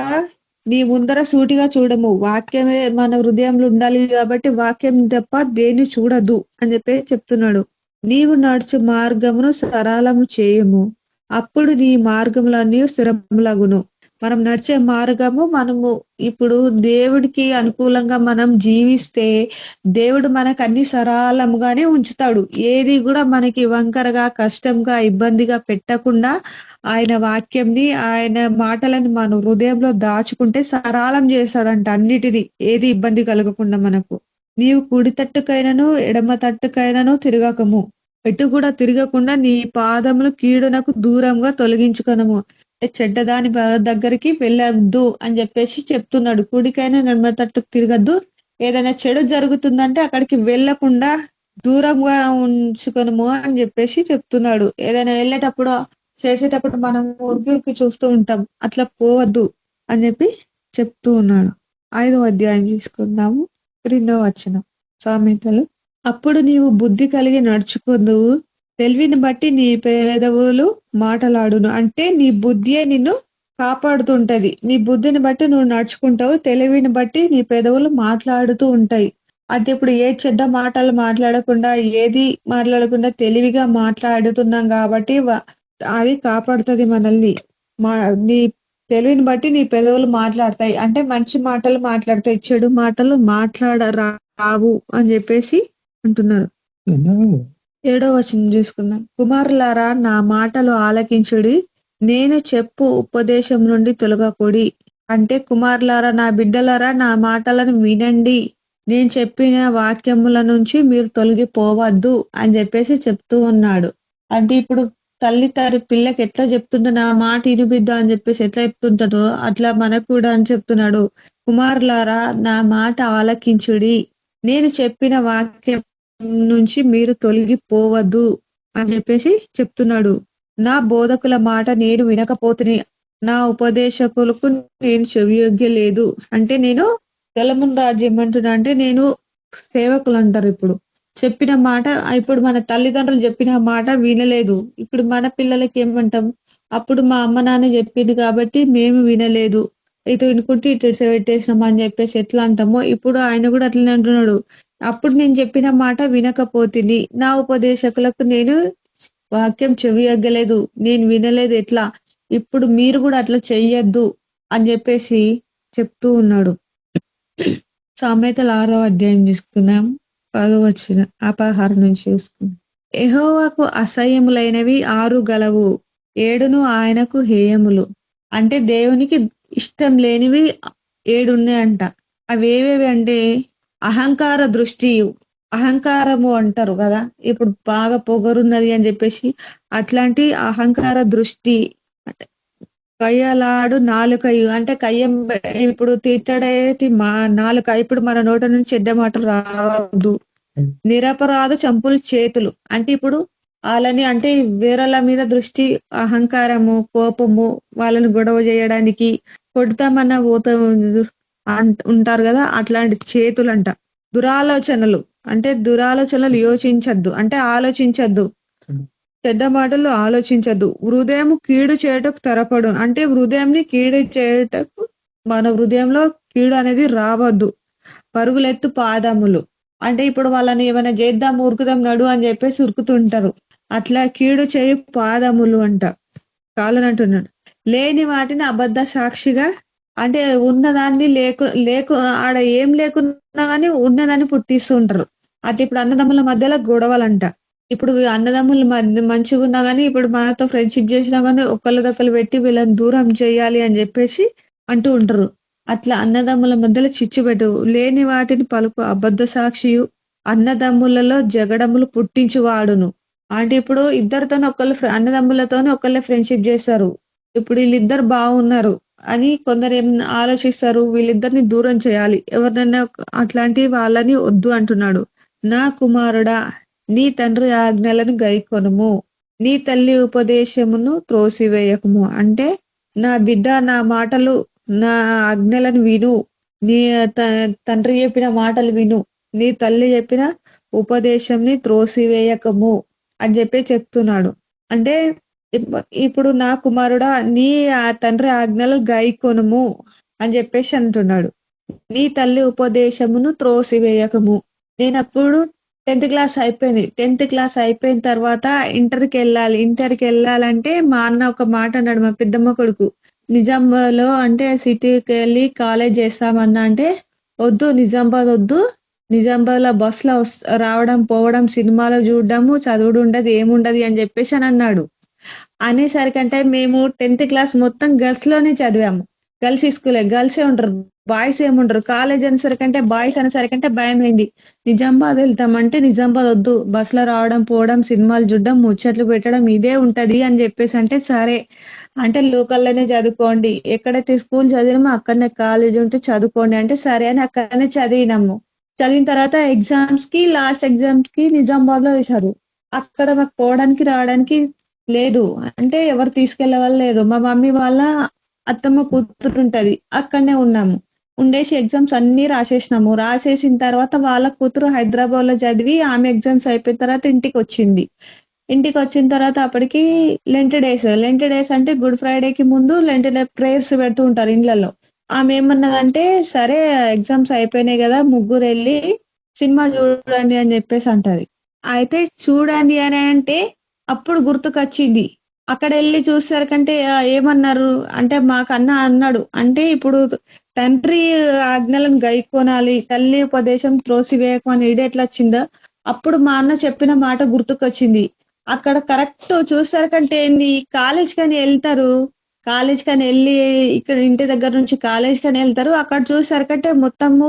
నీ ముందర సూటిగా చూడము, వాక్యమే మన హృదయంలో ఉండాలి కాబట్టి వాక్యం తప్ప దేన్ని చూడద్దు అని చెప్పి చెప్తున్నాడు. నీవు నడుచు మార్గమును సరళము చేయము, అప్పుడు నీ మార్గములన్నీ స్థిరములగును. మనం నడిచే మార్గము, మనము ఇప్పుడు దేవుడికి అనుకూలంగా మనం జీవిస్తే దేవుడు మనకు అన్ని సరళముగానే ఉంచుతాడు. ఏది కూడా మనకి వంకరగా, కష్టంగా, ఇబ్బందిగా పెట్టకుండా ఆయన వాక్యంని, ఆయన మాటలని మన హృదయంలో దాచుకుంటే సరళం చేస్తాడంట అన్నిటినీ, ఏది ఇబ్బంది కలగకుండా మనకు. నీవు కుడి తట్టుకైనను ఎడమ తట్టుకైనను తిరగకము, ఎటు కూడా తిరగకుండా నీ పాదములు కీడునకు దూరంగా తొలగించుకొనము. చెడ్డదాని దగ్గరికి వెళ్ళొద్దు అని చెప్పేసి చెప్తున్నాడు. కుడికైనా ఎడమ తట్టుకు తిరగద్దు, ఏదైనా చెడు జరుగుతుందంటే అక్కడికి వెళ్ళకుండా దూరంగా ఉంచుకొనము అని చెప్పేసి చెప్తున్నాడు. ఏదైనా వెళ్ళేటప్పుడు, చేసేటప్పుడు మనం ఉరికి చూస్తూ ఉంటాం, అట్లా పోవద్దు అని చెప్పి చెప్తూ ఉన్నాడు. 5వ అధ్యాయం తీసుకుందాము, 2వ వచనం. సామెతలు. అప్పుడు నీవు బుద్ధి కలిగి నడుచుకుందువు, తెలివిని బట్టి నీ పెదవులు మాటలాడును. అంటే నీ బుద్ధియే నిన్ను కాపాడుతుంటది. నీ బుద్ధిని బట్టి నువ్వు నడుచుకుంటావు, తెలివిని బట్టి నీ పెదవులు మాట్లాడుతూ ఉంటాయి. అంటే ఇప్పుడు ఏ చెడ్డ మాటలు మాట్లాడకుండా, ఏది మాట్లాడకుండా తెలివిగా మాట్లాడుతున్నాం కాబట్టి అది కాపాడుతుంది మనల్ని. నీ తెలివిని బట్టి నీ పెదవులు మాట్లాడతాయి, అంటే మంచి మాటలు మాట్లాడతాయి, చెడు మాటలు మాట్లాడరావు అని చెప్పేసి అంటున్నారు. 7వ వచనం చూసుకుందాం. కుమారులారా, నా మాటలు ఆలకించుడి, నేను చెప్పు ఉపదేశం నుండి తొలగకుడి. అంటే కుమారులారా, నా బిడ్డలారా, నా మాటలను వినండి, నేను చెప్పిన వాక్యముల నుంచి మీరు తొలగిపోవద్దు అని చెప్పేసి చెప్తూ ఉన్నాడు. అంటే ఇప్పుడు తల్లి పిల్లకి ఎట్లా చెప్తుంటో, నా మాట ఇనుబిద్దు అని చెప్పేసి ఎట్లా చెప్తుంటాడో అట్లా మనకు కూడా అని చెప్తున్నాడు. కుమారులారా, నా మాట ఆలకించుడి, నేను చెప్పిన వాక్యం నుంచి మీరు తొలగిపోవద్దు అని చెప్పేసి చెప్తున్నాడు. నా బోధకుల మాట నేను వినకపోతే, నా ఉపదేశకులకు నేను చెవియొగ్గలేదు. అంటే నేను తెలమున్ రాజ్యం అంటున్నా, అంటే నేను సేవకులు అంటారు. ఇప్పుడు చెప్పిన మాట, ఇప్పుడు మన తల్లిదండ్రులు చెప్పిన మాట వినలేదు. ఇప్పుడు మన పిల్లలకి ఏమంటాం, అప్పుడు మా అమ్మ నాన్న చెప్పింది కాబట్టి మేము వినలేదు, ఇటు వినుకుంటే ఇటు పెట్టేసినాం అని చెప్పేసి ఎట్లా అంటామో, ఇప్పుడు ఆయన కూడా అట్లనే అంటున్నాడు. అప్పుడు నేను చెప్పిన మాట వినకపోతిని, నా ఉపదేశకులకు నేను వాక్యం చెవియగ్గలేదు, నేను వినలేదు, ఎట్లా ఇప్పుడు మీరు కూడా అట్లా చెయ్యొద్దు అని చెప్పేసి చెప్తూ ఉన్నాడు. సామెతలు 6వ అధ్యాయం తీసుకున్నాం, 10వ వచనం, 16 నుంచి చూసుకున్నాం. యెహోవాకు అసహ్యములైనవి 6 గలవు, 7 ఆయనకు హేయములు. అంటే దేవునికి ఇష్టం లేనివి 7 ఉన్నాయంట. అవి ఏవేవి అంటే అహంకార దృష్టి, అహంకారము అంటారు కదా, ఇప్పుడు బాగా పొగరున్నది అని చెప్పేసి అట్లాంటి అహంకార దృష్టి. కయ్యలాడు నాలుకయు, అంటే కయ్యం ఇప్పుడు తిట్టడేటి మా నాలుక, ఇప్పుడు మన నోట నుంచి చెడ్డ మాటలు రావద్దు. నిరపరాధ చంపులు చేతులు, అంటే ఇప్పుడు వాళ్ళని, అంటే వేరేల మీద దృష్టి, అహంకారము, కోపము, వాళ్ళని గొడవ చేయడానికి కొడతామన్న పోత ఉంటారు కదా, అట్లాంటి చేతులంట. దురాలోచనలు, అంటే దురాలోచనలు యోచించద్దు, అంటే ఆలోచించద్దు, చెడ్డ మాటలు ఆలోచించద్దు. హృదయం కీడు చేయటకు తరపడు, అంటే హృదయంని కీడు చేయటకు, మన హృదయంలో కీడు అనేది రావద్దు. పరుగులెత్తు పాదములు, అంటే ఇప్పుడు వాళ్ళని ఏమైనా చేద్దాం, ఉరుకుదాం నడు అని చెప్పేసి ఉరుకుతుంటారు, అట్లా కీడు చేయు పాదములు అంట, కాళ్ళని అంటున్నాడు. లేని వాటిని అబద్ధ సాక్షిగా, అంటే ఉన్నదాన్ని లేకు ఆడ ఏం లేకున్నా కానీ ఉన్నదాన్ని పుట్టిస్తూ ఉంటారు. అంటే ఇప్పుడు అన్నదమ్ముల మధ్యలో గొడవలంట, ఇప్పుడు అన్నదమ్ములు మంచిగా ఉన్నా కానీ ఇప్పుడు మనతో ఫ్రెండ్షిప్ చేసినా కానీ ఒకళ్ళదొకళ్ళు పెట్టి వీళ్ళని దూరం చేయాలి అని చెప్పేసి అంటూ ఉంటారు. అట్లా అన్నదమ్ముల మధ్యలో చిచ్చు పెట్టు లేని వాటిని పలుకు అబద్ధ సాక్షియు అన్నదమ్ములలో జగడములు పుట్టించువాడును. అంటే ఇప్పుడు ఇద్దరితోనే అన్నదమ్ములతోనే ఒకళ్ళే ఫ్రెండ్షిప్ చేస్తారు. ఇప్పుడు వీళ్ళిద్దరు బాగున్నారు అని కొందరు ఏం ఆలోచిస్తారు, వీళ్ళిద్దరిని దూరం చేయాలి, ఎవరినైనా అట్లాంటి వాళ్ళని వద్దు అంటున్నాడు. నా కుమారుడా, నీ తండ్రి ఆజ్ఞలను గైకొనుము, నీ తల్లి ఉపదేశమును త్రోసివేయకము. అంటే నా బిడ్డ నా మాటలు నా ఆజ్ఞలను విను, నీ తండ్రి చెప్పిన మాటలు విను, నీ తల్లి చెప్పిన ఉపదేశంని త్రోసివేయకము అని చెప్పి చెప్తున్నాడు. అంటే ఇప్పుడు నా కుమారుడా నీ తండ్రి ఆజ్ఞలు గైకొనుము అని చెప్పేసి అంటున్నాడు. నీ తల్లి ఉపదేశమును త్రోసివేయకము. నేను అప్పుడు 10th క్లాస్ అయిపోయింది. 10th క్లాస్ అయిపోయిన తర్వాత ఇంటర్కి వెళ్ళాలంటే మా అన్న ఒక మాట అన్నాడు, మా పెద్దమ్మ కొడుకు. నిజామాబాద్లో అంటే సిటీకి వెళ్ళి కాలేజ్ చేస్తామన్నా అంటే వద్దు, నిజామాబాద్ వద్దు, నిజామాబాద్లో బస్సులో రావడం పోవడం సినిమాలో చూడడము చదువుడు ఉండదు ఏముండదు అని చెప్పేసి అని అన్నాడు. అనేసరికి అంటే మేము 10th క్లాస్ మొత్తం గర్ల్స్ లోనే చదివాము. గర్ల్స్ స్కూలే, గర్ల్సే ఉంటారు, బాయ్స్ ఏముండరు. కాలేజ్ అనేసరికంటే బాయ్స్ అనేసరికంటే భయం అయింది. నిజామాబాద్ వెళ్తామంటే నిజామాబాద్ వద్దు, బస్సులో రావడం పోవడం సినిమాలు చూడడం ముచ్చట్లు పెట్టడం ఇదే ఉంటది అని చెప్పేసి అంటే సరే అంటే లోకల్లోనే చదువుకోండి, ఎక్కడైతే స్కూల్ చదివినామో అక్కడనే కాలేజ్ ఉంటే చదువుకోండి అంటే సరే అని అక్కడనే చదివినాము. చదివిన తర్వాత లాస్ట్ ఎగ్జామ్స్ కి నిజామాబాద్ లో వేశారు. అక్కడ మాకు పోవడానికి రావడానికి లేదు, అంటే ఎవరు తీసుకెళ్లే వాళ్ళు లేరు. మా మమ్మీ వాళ్ళ అత్తమ్మ కూతురు ఉంటది, అక్కడనే ఉన్నాము. ఉండేసి ఎగ్జామ్స్ అన్ని రాసేసినాము. రాసేసిన తర్వాత వాళ్ళ కూతురు హైదరాబాద్ లో చదివి ఆమె ఎగ్జామ్స్ అయిపోయిన తర్వాత ఇంటికి వచ్చిన తర్వాత అప్పటికి లెంట్ డేస్ అంటే గుడ్ ఫ్రైడేకి ముందు లెంట్ ప్రేయర్స్ పెడుతూ ఉంటారు ఇళ్లలో. ఆమె ఏమన్నదంటే సరే ఎగ్జామ్స్ అయిపోయినాయి కదా ముగ్గురు వెళ్ళి సినిమా చూడండి అని చెప్పేసి అంటది. అయితే చూడండి అని అంటే అప్పుడు గుర్తుకొచ్చింది. అక్కడ వెళ్ళి చూసేసరికంటే ఏమన్నారు అంటే మాకన్నా అన్నాడు, అంటే ఇప్పుడు తండ్రి ఆజ్ఞలను గైకొనాలి, తల్లి ఉపదేశం త్రోసివేయకం అని ఎట్లా వచ్చిందో అప్పుడు మా అన్న చెప్పిన మాట గుర్తుకొచ్చింది. అక్కడ కరెక్ట్ చూసేసరికంటే ఏంది, కాలేజ్ కని వెళ్ళి ఇక్కడ ఇంటి దగ్గర నుంచి కాలేజ్ కని వెళ్తారు. అక్కడ చూసేసరికంటే మొత్తము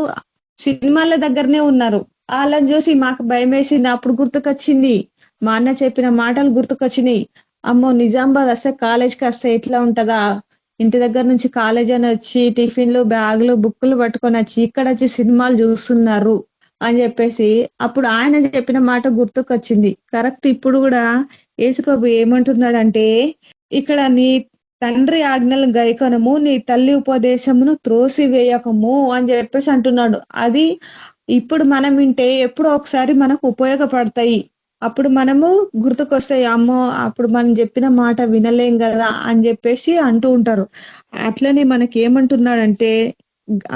సినిమాల దగ్గరనే ఉన్నారు. వాళ్ళని చూసి మాకు భయం వేసింది. అప్పుడు గుర్తుకొచ్చింది, మా అన్న చెప్పిన మాటలు గుర్తుకొచ్చినాయి. అమ్మో నిజామాబాద్ వస్తే కాలేజ్కి వస్తే ఎట్లా ఉంటదా, ఇంటి దగ్గర నుంచి కాలేజ్ అని వచ్చి టిఫిన్లు బ్యాగులు బుక్కులు పట్టుకొని వచ్చి ఇక్కడ వచ్చి సినిమాలు చూస్తున్నారు అని చెప్పేసి అప్పుడు ఆయన చెప్పిన మాట గుర్తుకొచ్చింది. కరెక్ట్ ఇప్పుడు కూడా యేసుప్రభు ఏమంటున్నాడంటే ఇక్కడ నీ తండ్రి ఆజ్ఞలను గైకొనము, నీ తల్లి ఉపదేశమును త్రోసివేయకము అని చెప్పేసి అంటున్నాడు. అది ఇప్పుడు మనం వింటే ఎప్పుడో ఒకసారి మనకు ఉపయోగపడతాయి. అప్పుడు మనము గుర్తుకొస్తాయి, అమ్మో అప్పుడు మనం చెప్పిన మాట వినలేం కదా అని చెప్పేసి అంటూ ఉంటారు. అట్లనే మనకి ఏమంటున్నాడంటే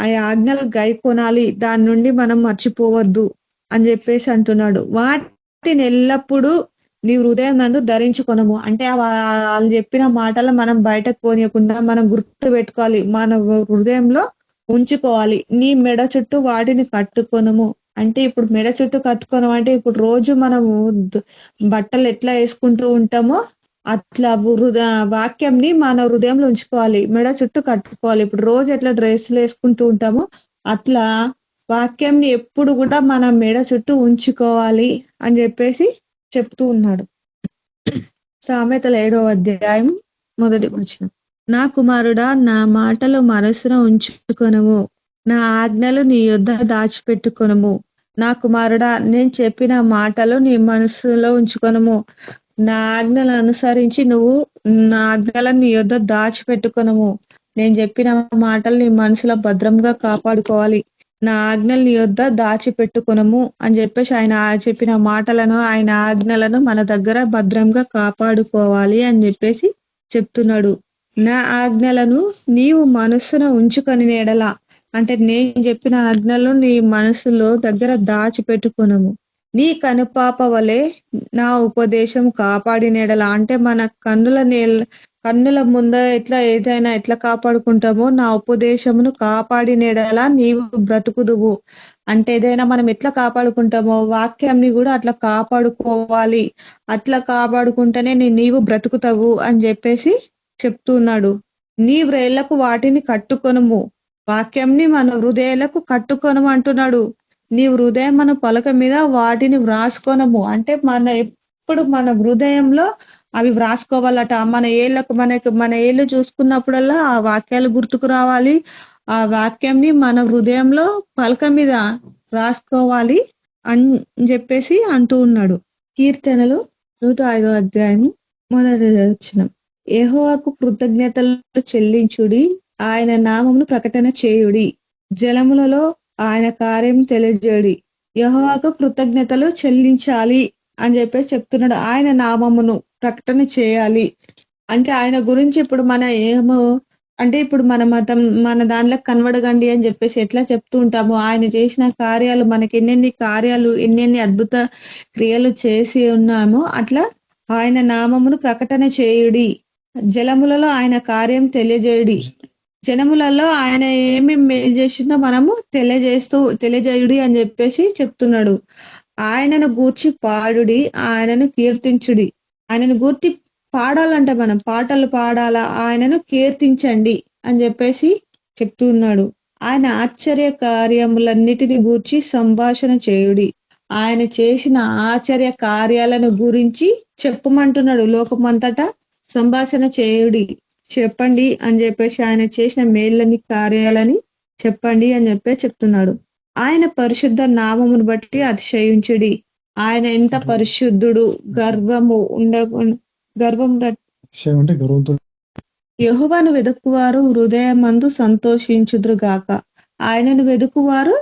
ఆ ఆజ్ఞలు గైకొనాలి, దాని నుండి మనం మర్చిపోవద్దు అని చెప్పేసి అంటున్నాడు. వాటిని ఎల్లప్పుడూ నీ హృదయం నందు ధరించుకొనము. అంటే వాళ్ళు చెప్పిన మాటలు మనం బయటకు పోనీయకుండా మనం గుర్తు పెట్టుకోవాలి, మన హృదయంలో ఉంచుకోవాలి. నీ మెడ చుట్టూ వాటిని కట్టుకొనము. అంటే ఇప్పుడు మెడ చుట్టూ కట్టుకోవడం అంటే ఇప్పుడు రోజు మనము బట్టలు ఎట్లా వేసుకుంటూ ఉంటామో అట్లా వాక్యంని మన హృదయంలో ఉంచుకోవాలి, మెడ చుట్టూ కట్టుకోవాలి. ఇప్పుడు రోజు ఎట్లా డ్రెస్సులు వేసుకుంటూ ఉంటామో అట్లా వాక్యంని ఎప్పుడు కూడా మన మెడ చుట్టూ ఉంచుకోవాలి అని చెప్పేసి చెప్తూ ఉన్నాడు. సామెతల 7వ అధ్యాయం 1వ వచనం. నా కుమారుడా నా మాటలు మనసున ఉంచుకొనుము, నా ఆజ్ఞలు నీ యొద్ద దాచిపెట్టుకొనుము. నా కుమారుడా నేను చెప్పిన మాటలు నీ మనసులో ఉంచుకొనుము, నా ఆజ్ఞలను అనుసరించి నువ్వు నా ఆజ్ఞలను నీ యొద్ద దాచిపెట్టుకొనుము. నేను చెప్పిన మాటలు నీ మనసులో భద్రంగా కాపాడుకోవాలి, నా ఆజ్ఞలు నీ యొద్ద దాచిపెట్టుకొనుము అని చెప్పేసి ఆయన చెప్పిన మాటలను ఆయన ఆజ్ఞలను మన దగ్గర భద్రంగా కాపాడుకోవాలి అని చెప్పేసి చెప్తున్నాడు. నా ఆజ్ఞలను నీవు మనస్సున ఉంచుకొని ఎడల అంటే నేను చెప్పిన ఆజ్ఞలు నీ మనసులో దగ్గర దాచిపెట్టుకొనుము. నీ కనుపాప వలె నా ఉపదేశం కాపాడినెడల అంటే మన కన్నుల ముంద ఎట్లా కాపాడుకుంటామో నా ఉపదేశమును కాపాడినెడలా నీవు బ్రతుకుదువు. అంటే ఏదైనా మనం ఎట్లా కాపాడుకుంటామో వాక్యాన్ని కూడా అట్లా కాపాడుకోవాలి. అట్లా కాపాడుకుంటేనే నీవు బ్రతుకుతావు అని చెప్పేసి చెప్తున్నాడు. నీ వ్రేళ్లకు వాటిని కట్టుకొనుము. వాక్యంని మన హృదయాలకు కట్టుకొనము అంటున్నాడు. నీ హృదయం మన పలక మీద వాటిని వ్రాసుకొనము. అంటే ఎప్పుడు మన హృదయంలో అవి వ్రాసుకోవాలట. మన ఏళ్ళు చూసుకున్నప్పుడల్లా ఆ వాక్యాలు గుర్తుకు రావాలి. ఆ వాక్యంని మన హృదయంలో పలక మీద రాసుకోవాలి అని చెప్పేసి అంటూ ఉన్నాడు. కీర్తనలు 105వ అధ్యాయం మొదటి వచనం. యెహోవాకు కృతజ్ఞతలు చెల్లించుడి, ఆయన నామమును ప్రకటన చేయుడి, జలములలో ఆయన కార్యం తెలియజేయుడి. యెహోవాకు కృతజ్ఞతలు చెల్లించాలి అని చెప్పేసి చెప్తున్నాడు. ఆయన నామమును ప్రకటన చేయాలి అంటే ఆయన గురించి ఇప్పుడు ఇప్పుడు మన మతం మన దాంట్లో కనబడగండి అని చెప్పేసి ఎట్లా చెప్తూ ఉంటాము. ఆయన చేసిన కార్యాలు మనకి ఎన్నెన్ని అద్భుత క్రియలు చేసి ఉన్నామో అట్లా ఆయన నామమును ప్రకటన చేయుడి, జలములలో ఆయన కార్యం తెలియజేయుడి. జనములలో ఆయన ఏమేమి మేలు చేసిందో మనము తెలియజేయుడి అని చెప్పేసి చెప్తున్నాడు. ఆయనను గూర్చి పాడుడి, ఆయనను కీర్తించుడి. ఆయనను గూర్చి పాడాలంట, మనం పాటలు పాడాలా, ఆయనను కీర్తించండి అని చెప్పేసి చెప్తున్నాడు. ఆయన ఆశ్చర్య కార్యములన్నిటిని గూర్చి సంభాషణ చేయుడి. ఆయన చేసిన ఆశ్చర్య కార్యాలను గురించి చెప్పమంటున్నాడు. లోకమంతటా సంభాషణ చేయుడి, చెప్పండి అని చెప్పేసి ఆయన చేసిన మేళ్ళని కార్యాలని చెప్పండి అని చెప్తున్నాడు. ఆయన పరిశుద్ధ నామమును బట్టి అతిశయించుడి. ఆయన ఎంత పరిశుద్ధుడు, గర్వంతో యెహోవాను వెదుకువారు హృదయమందు సంతోషించుదురుగాక. ఆయనను వెదుకువారు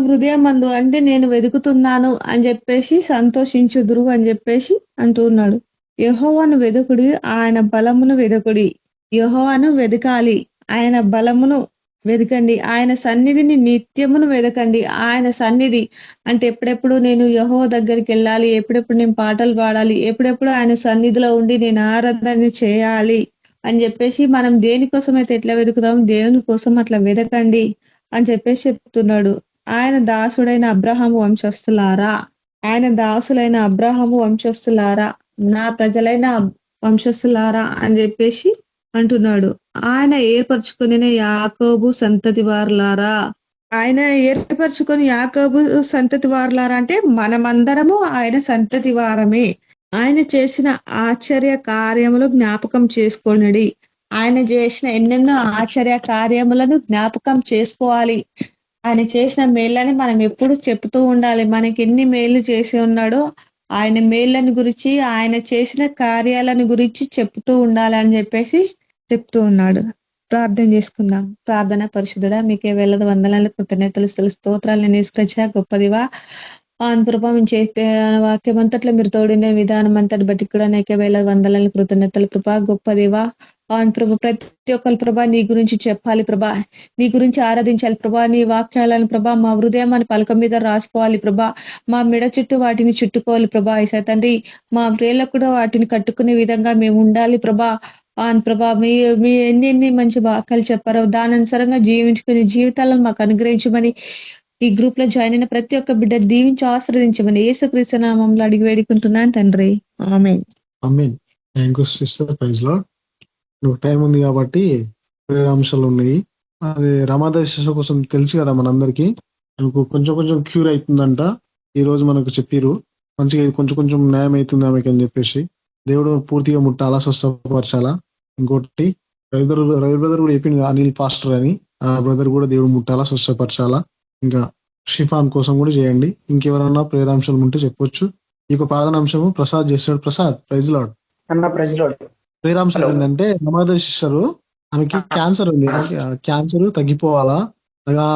హృదయమందు అంటే నేను వెతుకుతున్నాను అని చెప్పేసి సంతోషించుదురు అని చెప్పేసి అంటున్నాడు. యెహోవాను వెదుకుడి, ఆయన బలమును వెదకుడి. యెహోవాను వెదకాలి, ఆయన బలమును వెదకండి, ఆయన సన్నిధిని నిత్యమును వెదకండి. ఆయన సన్నిధి అంటే ఎప్పుడెప్పుడు నేను యెహోవా దగ్గరికి వెళ్ళాలి, ఎప్పుడెప్పుడు నేను పాటలు పాడాలి, ఎప్పుడెప్పుడు ఆయన సన్నిధిలో ఉండి నేను ఆరాధన చేయాలి అని చెప్పేసి మనం దేనికోసం అయితే ఎట్లా వెతుకుతాం, దేవుని కోసం అట్లా వెదకండి అని చెప్పేసి చెప్తున్నాడు. ఆయన దాసుడైన అబ్రహాము వంశస్థులారా, నా ప్రజలైన వంశస్థులారా అని చెప్పేసి అంటున్నాడు. ఆయన ఏర్పరచుకుని యాకోబు సంతతి వారులారా, ఆయన ఏర్పరచుకొని యాకోబు సంతతి వారులారా అంటే మనమందరము ఆయన సంతతి వారమే. ఆయన చేసిన ఆశ్చర్య కార్యములు జ్ఞాపకం చేసుకోనడి. ఆయన చేసిన ఎన్నెన్నో ఆశ్చర్య కార్యములను జ్ఞాపకం చేసుకోవాలి. ఆయన చేసిన మేళ్ళని మనం ఎప్పుడు చెప్తూ ఉండాలి. మనకి ఎన్ని మేళ్ళు చేసి ఉన్నాడో ఆయన మేళ్ళని గురించి, ఆయన చేసిన కార్యాలను గురించి చెప్తూ ఉండాలి అని చెప్పేసి చెప్తూ ఉన్నాడు. ప్రార్థన చేసుకుందాం. ప్రార్థన. పరిశుద్ధుడా, మీకే వేళ వందనాలు, కృతజ్ఞతలు, స్తోత్రాలు నిష్కరించా గొప్పదివా. ప్రభా మేము చేసే వాక్యం అంతట్లో మీరు తోడిన విధానం అంతటి బట్టి కూడా నీకే వేళ వందనాలు, కృతజ్ఞతలు ప్రభా. గొప్పదివా ప్రభా, ప్రతి ఒక్కరు ప్రభా నీ గురించి చెప్పాలి ప్రభా, నీ గురించి ఆరాధించాలి ప్రభా. నీ వాక్యాలను ప్రభా మా హృదయం అని పలక మీద రాసుకోవాలి ప్రభా. మా మెడ చుట్టూ వాటిని చుట్టుకోవాలి ప్రభా. ఈసా తండ్రి, మా ప్రేలకు కూడా వాటిని కట్టుకునే విధంగా మేము ఉండాలి ప్రభా. ప్రభా మీ ఎన్ని మంచి వాక్యాలు చెప్పారో దాని అనుసారంగా జీవించుకుని జీవితాలను మాకు అనుగ్రహించమని, ఈ గ్రూప్ లో జాయిన్ అయిన ప్రతి ఒక్క బిడ్డ దీవించి ఆశీర్వదించమని యేసుక్రీస్తు నామములో అడిగి వేడుకుంటున్నాను తండ్రి, ఆమేన్. ఆమేన్. Thank you sister. Praise lord. నువ్వు టైం ఉంది కాబట్టి వేరే అంశాలు ఉన్నాయి. అది రమాదేశ కోసం తెలుసు కదా మనందరికీ. మనకు కొంచెం క్యూర్ అవుతుందంట. ఈ రోజు మనకు చెప్పిరు మంచిగా, కొంచెం న్యాయం అవుతుంది ఆమెకి అని చెప్పేసి. దేవుడు పూర్తిగా ముట్టాలా, స్వస్థపరచాలా. ఇంకోటి రవి బ్రదర్ కూడా చెప్పింది అనిల్ పాస్టర్ అని, ఆ బ్రదర్ కూడా దేవుడు ముట్టాలా, స్వస్థపరచాలా. ఇంకా షిఫాన్ కోసం కూడా చేయండి. ఇంకెవరన్నా ప్రేరాంశాలు ఉంటే చెప్పొచ్చు. ఈ ప్రార్థన అంశము ప్రసాద్ చేస్తాడు. Prasad, praise lord. ప్రేరాంశాలు ఏంటంటే నమాద సిస్టరు, ఆమెకి క్యాన్సర్ ఉంది. క్యాన్సర్ తగ్గిపోవాలా.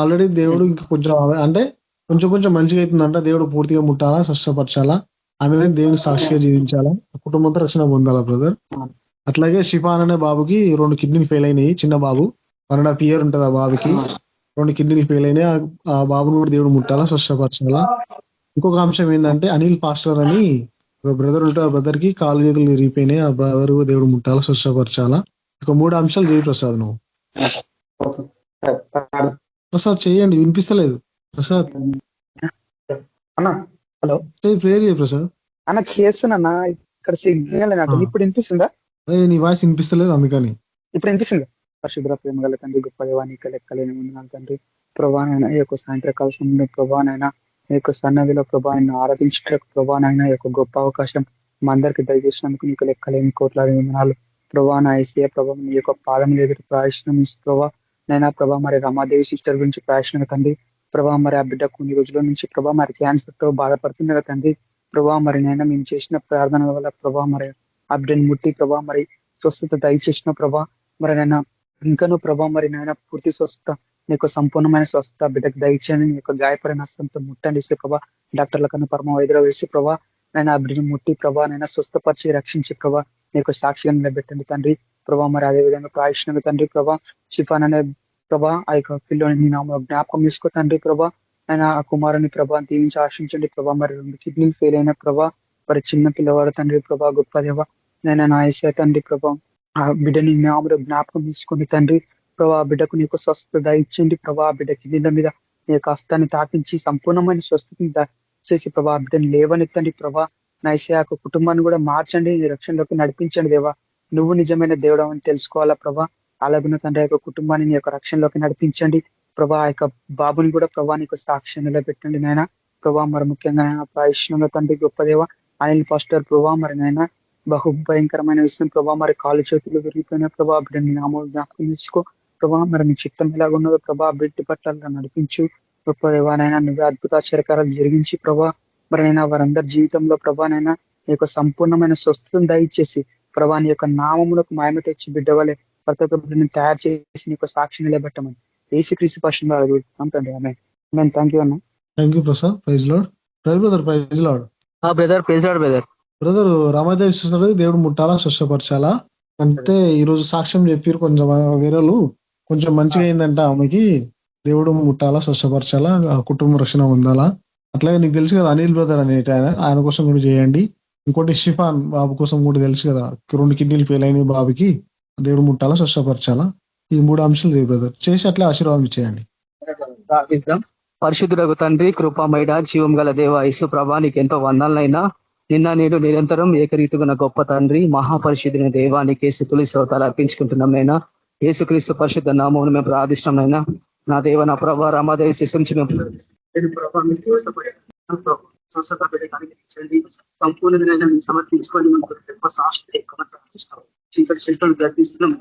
ఆల్రెడీ దేవుడు ఇంకా కొంచెం మంచిగా అవుతుందంట. దేవుడు పూర్తిగా ముట్టాలా, స్వస్థపరచాలా. ఆమె దేవుని సాక్షిగా జీవించాలా, కుటుంబంతో రక్షణ పొందాలా బ్రదర్. అట్లాగే షిఫాన్ అనే బాబుకి 2 కిడ్నీలు ఫెయిల్ అయినాయి. చిన్న బాబు 1.5 years ఉంటుంది. ఆ బాబుకి 2 కిడ్నీలు ఫెయిల్ అయినాయి. ఆ బాబును కూడా దేవుడు ముట్టాలా, స్వస్థపరచాలా. ఇంకొక అంశం ఏంటంటే అనిల్ పాస్టర్ అని ఒక బ్రదర్ ఉంటే ఆ బ్రదర్ కి కాలు చేతులు విరిగిపోయినాయి, ఆ బ్రదర్ దేవుడు ముట్టాలా, స్వచ్ఛపరచాలా. ఒక 3 అంశాలు చేయి ప్రసాద్. నువ్వు ప్రసాద్ చేయండి, వినిపిస్తలేదు ప్రసాద్. అన్నా హలో ప్రేయర్ చేయి ప్రసాద్. అన్న చేస్తున్నా, ఇక్కడ సిగ్నల్ ఇప్పుడు వినిపిస్తుందా? అదే నీ వాయిస్ వినిపిస్తలేదు అందుకని. ఇప్పుడు వినిపిస్తుంది. పరిశుభ్ర ప్రేమ గల తండ్రి, గొప్ప దేవానికి లెక్కలేని ఉన్నాను తండ్రి. ప్రభానైనా ఈ యొక్క సాయంత్రకాల సమయంలో ప్రభానైనా ఈ యొక్క సన్నదిలో ప్రభాని ఆరాధించడానికి ప్రభానైనా ఈ యొక్క గొప్ప అవకాశం మా అందరికి దయచేసినందుకు నీకు లెక్కలేని కోట్లాది వందనాలు ప్రభా. నా ఐసీఏ ప్రభావ మీ యొక్క పాదం ఎదురు ప్రాయశ్నం ప్రభా. నైనా ప్రభా మరి రమాదేవి సిస్టర్ గురించి ప్రాయశ్నం తండ్రి ప్రభా. మరి ఆ బిడ్డ కొన్ని రోజుల నుంచి ప్రభా మరి క్యాన్సర్ తో బాధపడుతుంది తండ్రి ప్రభా. మరి నైనా మేము చేసిన ప్రార్థన వల్ల ప్రభా మరి ఆ బిడ్డను ముట్టి ప్రభా మరి స్వస్థత దయచేసిన ప్రభా. మరి నైనా ఇంకనూ ప్రభా మరి నాయన పూర్తి స్వస్థత నీకు సంపూర్ణమైన స్వస్థత బిడ్డకు దయచేయండి. నీ యొక్క గాయపడిన హస్తంతో ముట్టండి ప్రభా. డాక్టర్ల కన్నా పరమ వైద్యులు వేసి ప్రభా నైనా ఆ బిడ్డను ముట్టి ప్రభా నైనా స్వస్థపరిచి రక్షించి ప్రభా నీకు సాక్షిగా నిలబెట్టండి తండ్రి ప్రభా. మరి అదే విధంగా ప్రాయశ్నంగా తండ్రి ప్రభా షిఫాన్ అనే ప్రభా ఆ యొక్క పిల్లోని జ్ఞాపకం తీసుకో తండ్రి ప్రభా. ఆయన ఆ కుమారుని ప్రభా దీవించి ఆశించండి ప్రభా. మరి 2 కిడ్నీలు ఫెయిల్ అయిన ప్రభా మరి చిన్న పిల్లవాడు తండ్రి ప్రభా గొప్ప దేవ నైనా నా ఐసే తండ్రి ప్రభా. ఆ బిడ్డని జ్ఞాపకం తీసుకుని తండ్రి ప్రభా బిడ్డకు నీకు స్వస్థత ఇచ్చింది ప్రభా. బిడ్డ కిడ్నీల మీద నీ యొక్క హస్తాన్ని తాకించి సంపూర్ణమైన స్వస్థతని చేసి ప్రభా బిడ్డని లేవనెత్తండి ప్రభా. నైసే ఆ కుటుంబాన్ని కూడా మార్చండి, నీ రక్షణలోకి నడిపించండి దేవా. నువ్వు నిజమైన దేవుడు అని తెలుసుకోవాలా ప్రభా. అలాగున్న తండ్రి యొక్క కుటుంబాన్ని నీ యొక్క రక్షణలోకి నడిపించండి ప్రభా. ఆ యొక్క బాబుని కూడా ప్రభా నీకు సాక్ష్యం నిలబెట్టండి నాయన ప్రభా. మరి ముఖ్యంగా ప్రాయశ్నంగా తండ్రి గొప్ప దేవ అనిల్ పాస్టర్ ప్రభా. మరి నాయన బహు భయంకరమైన విషయం ప్రభా. మరి కాలు చేతులు విరిగిపోయిన ప్రభా బిడ్డని నామం జ్ఞాపకం తీసుకో ప్రభా. మరి నీ చిత్తం ఎలాగున్నదో ప్రభా బిడ్డ పట్ల నడిపించు గొప్ప దేవానైనా నువ్వు అద్భుతాశ్చర్యకారాలు జరిగించి ప్రభా. మరి నైనా వారందరి జీవితంలో ప్రభానైనా నీ యొక్క సంపూర్ణమైన స్వస్థతను దయచేసి ప్రభా నీ యొక్క నామములకు మాయమ తెచ్చి బిడ్డ వలె ప్రతి ఒక్క బిడ్డని తయారు చేసి నీకు సాక్షి నిలబెట్టమని యేసుక్రీస్తు పరిశుద్ధ తండ్రి ఆమేన్. థ్యాంక్ యూ అన్న. Thank you Prasad. Praise lord. Brother praise lord. Brother praise lord brother. Brother Ramadevi దేవుడు ముట్టాలా, స్వచ్ఛపరచాలా అంటే ఈ రోజు సాక్ష్యం చెప్పారు. కొంచెం వేరేలు కొంచెం మంచిగా అయిందంట ఆమెకి. దేవుడు ముట్టాలా, స్వచ్ఛపరచాలా, కుటుంబ రక్షణ ఉండాలా. అట్లాగే నీకు తెలుసు కదా అనిల్ బ్రదర్ అనేటి ఆయన కోసం కూడా చేయండి. ఇంకోటి షిఫాన్ బాబు కోసం కూడా తెలుసు కదా, 2 కిడ్నీలు ఫెయిల్ అయిన బాబుకి దేవుడు ముట్టాలా, స్వచ్ఛపరచాలా. ఈ 3 అంశాలు చేయి బ్రదర్. చేసి అట్లా ఆశీర్వాదం ఇచ్చేయండి. పరిశుద్ధులకు తండ్రి, కృపామయుడ, జీవం గల దేవ యేసు ప్రభా నీకు ఎంతో వందనలైనా నిన్న నేడు నిరంతరం ఏకరీతిగా గొప్ప తండ్రి మహాపరిశుద్ధుని దేవానికి స్తుతులు స్తోత్రాలు అర్పించుకుంటున్నామైనా. యేసుక్రీస్తు పరిశుద్ధ నామమును మేము ప్రార్థిస్తున్నామైనా. నా దేవ నా ప్రభా రామాదేవి శిశించి సంపూర్ణ సమర్పించుకొని చీకటి శిల్పం గర్తిస్తున్నాం.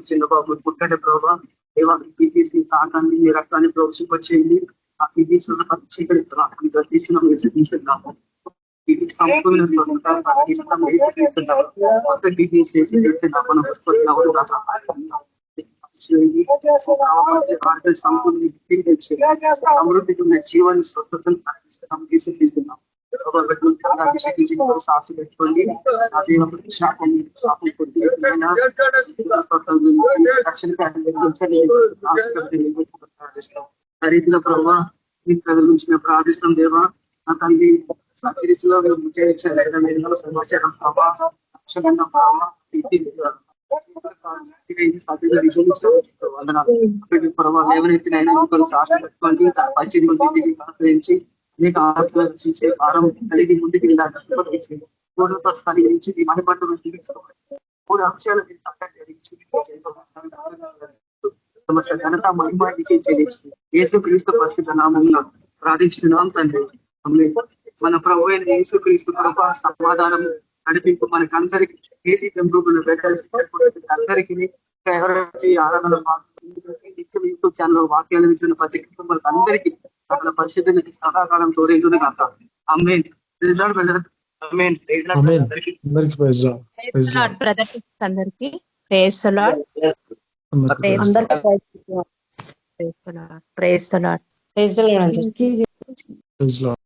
చిన్న బాబు పుట్టండి ప్రభావ దేవాన్ని పీటీసీ తాకాన్ని మీ రక్తాన్ని ప్రోక్షింపచేయండి. ఆ పీటీసీ చీకటి గర్తిస్తున్నాం, తీసుకుంటున్నాము. సమృద్ధి జీవాన్ని స్వస్థతను తీసుకుంటున్నాం. సాక్షి పెట్టుకోండి. రీతిలో ప్రభావ మీ ప్రజల నుంచి మేము ప్రార్థిస్తాం దేవా. నా తండ్రి సరిలో సమాచారం ప్రభావం లేవనెత్తినైనా సాక్షి పెట్టుకోండి. పరిచయం అనేక ఆశలు రచించే భారం కలిగి ముందుకు మూడో స్థాయి నుంచి మీ మహిమను 3 అంశాలు ఘనత మహిమానికి చెల్లించి యేసుక్రీస్తు పరిశుద్ధ నామంలో ప్రార్థించుతున్నాం తండ్రి. మన ప్రభు అయిన యేసుక్రీస్తు కృప సమాధానం నడిపింపు మనకందరికి ఏసీ టెంపుల్ అందరికీ ఎవరికి ఆరాధన యూట్యూబ్ ఛానల్ వాక్యాలు ఇచ్చిన ప్రతి కుటుంబాలకు అందరికీ అక్కడ పరిశుద్ధులకి సదాకాలం తోడేందుకు కాక ఆమేన్. అందరికీ ప్రైజ్ ది లార్డ్.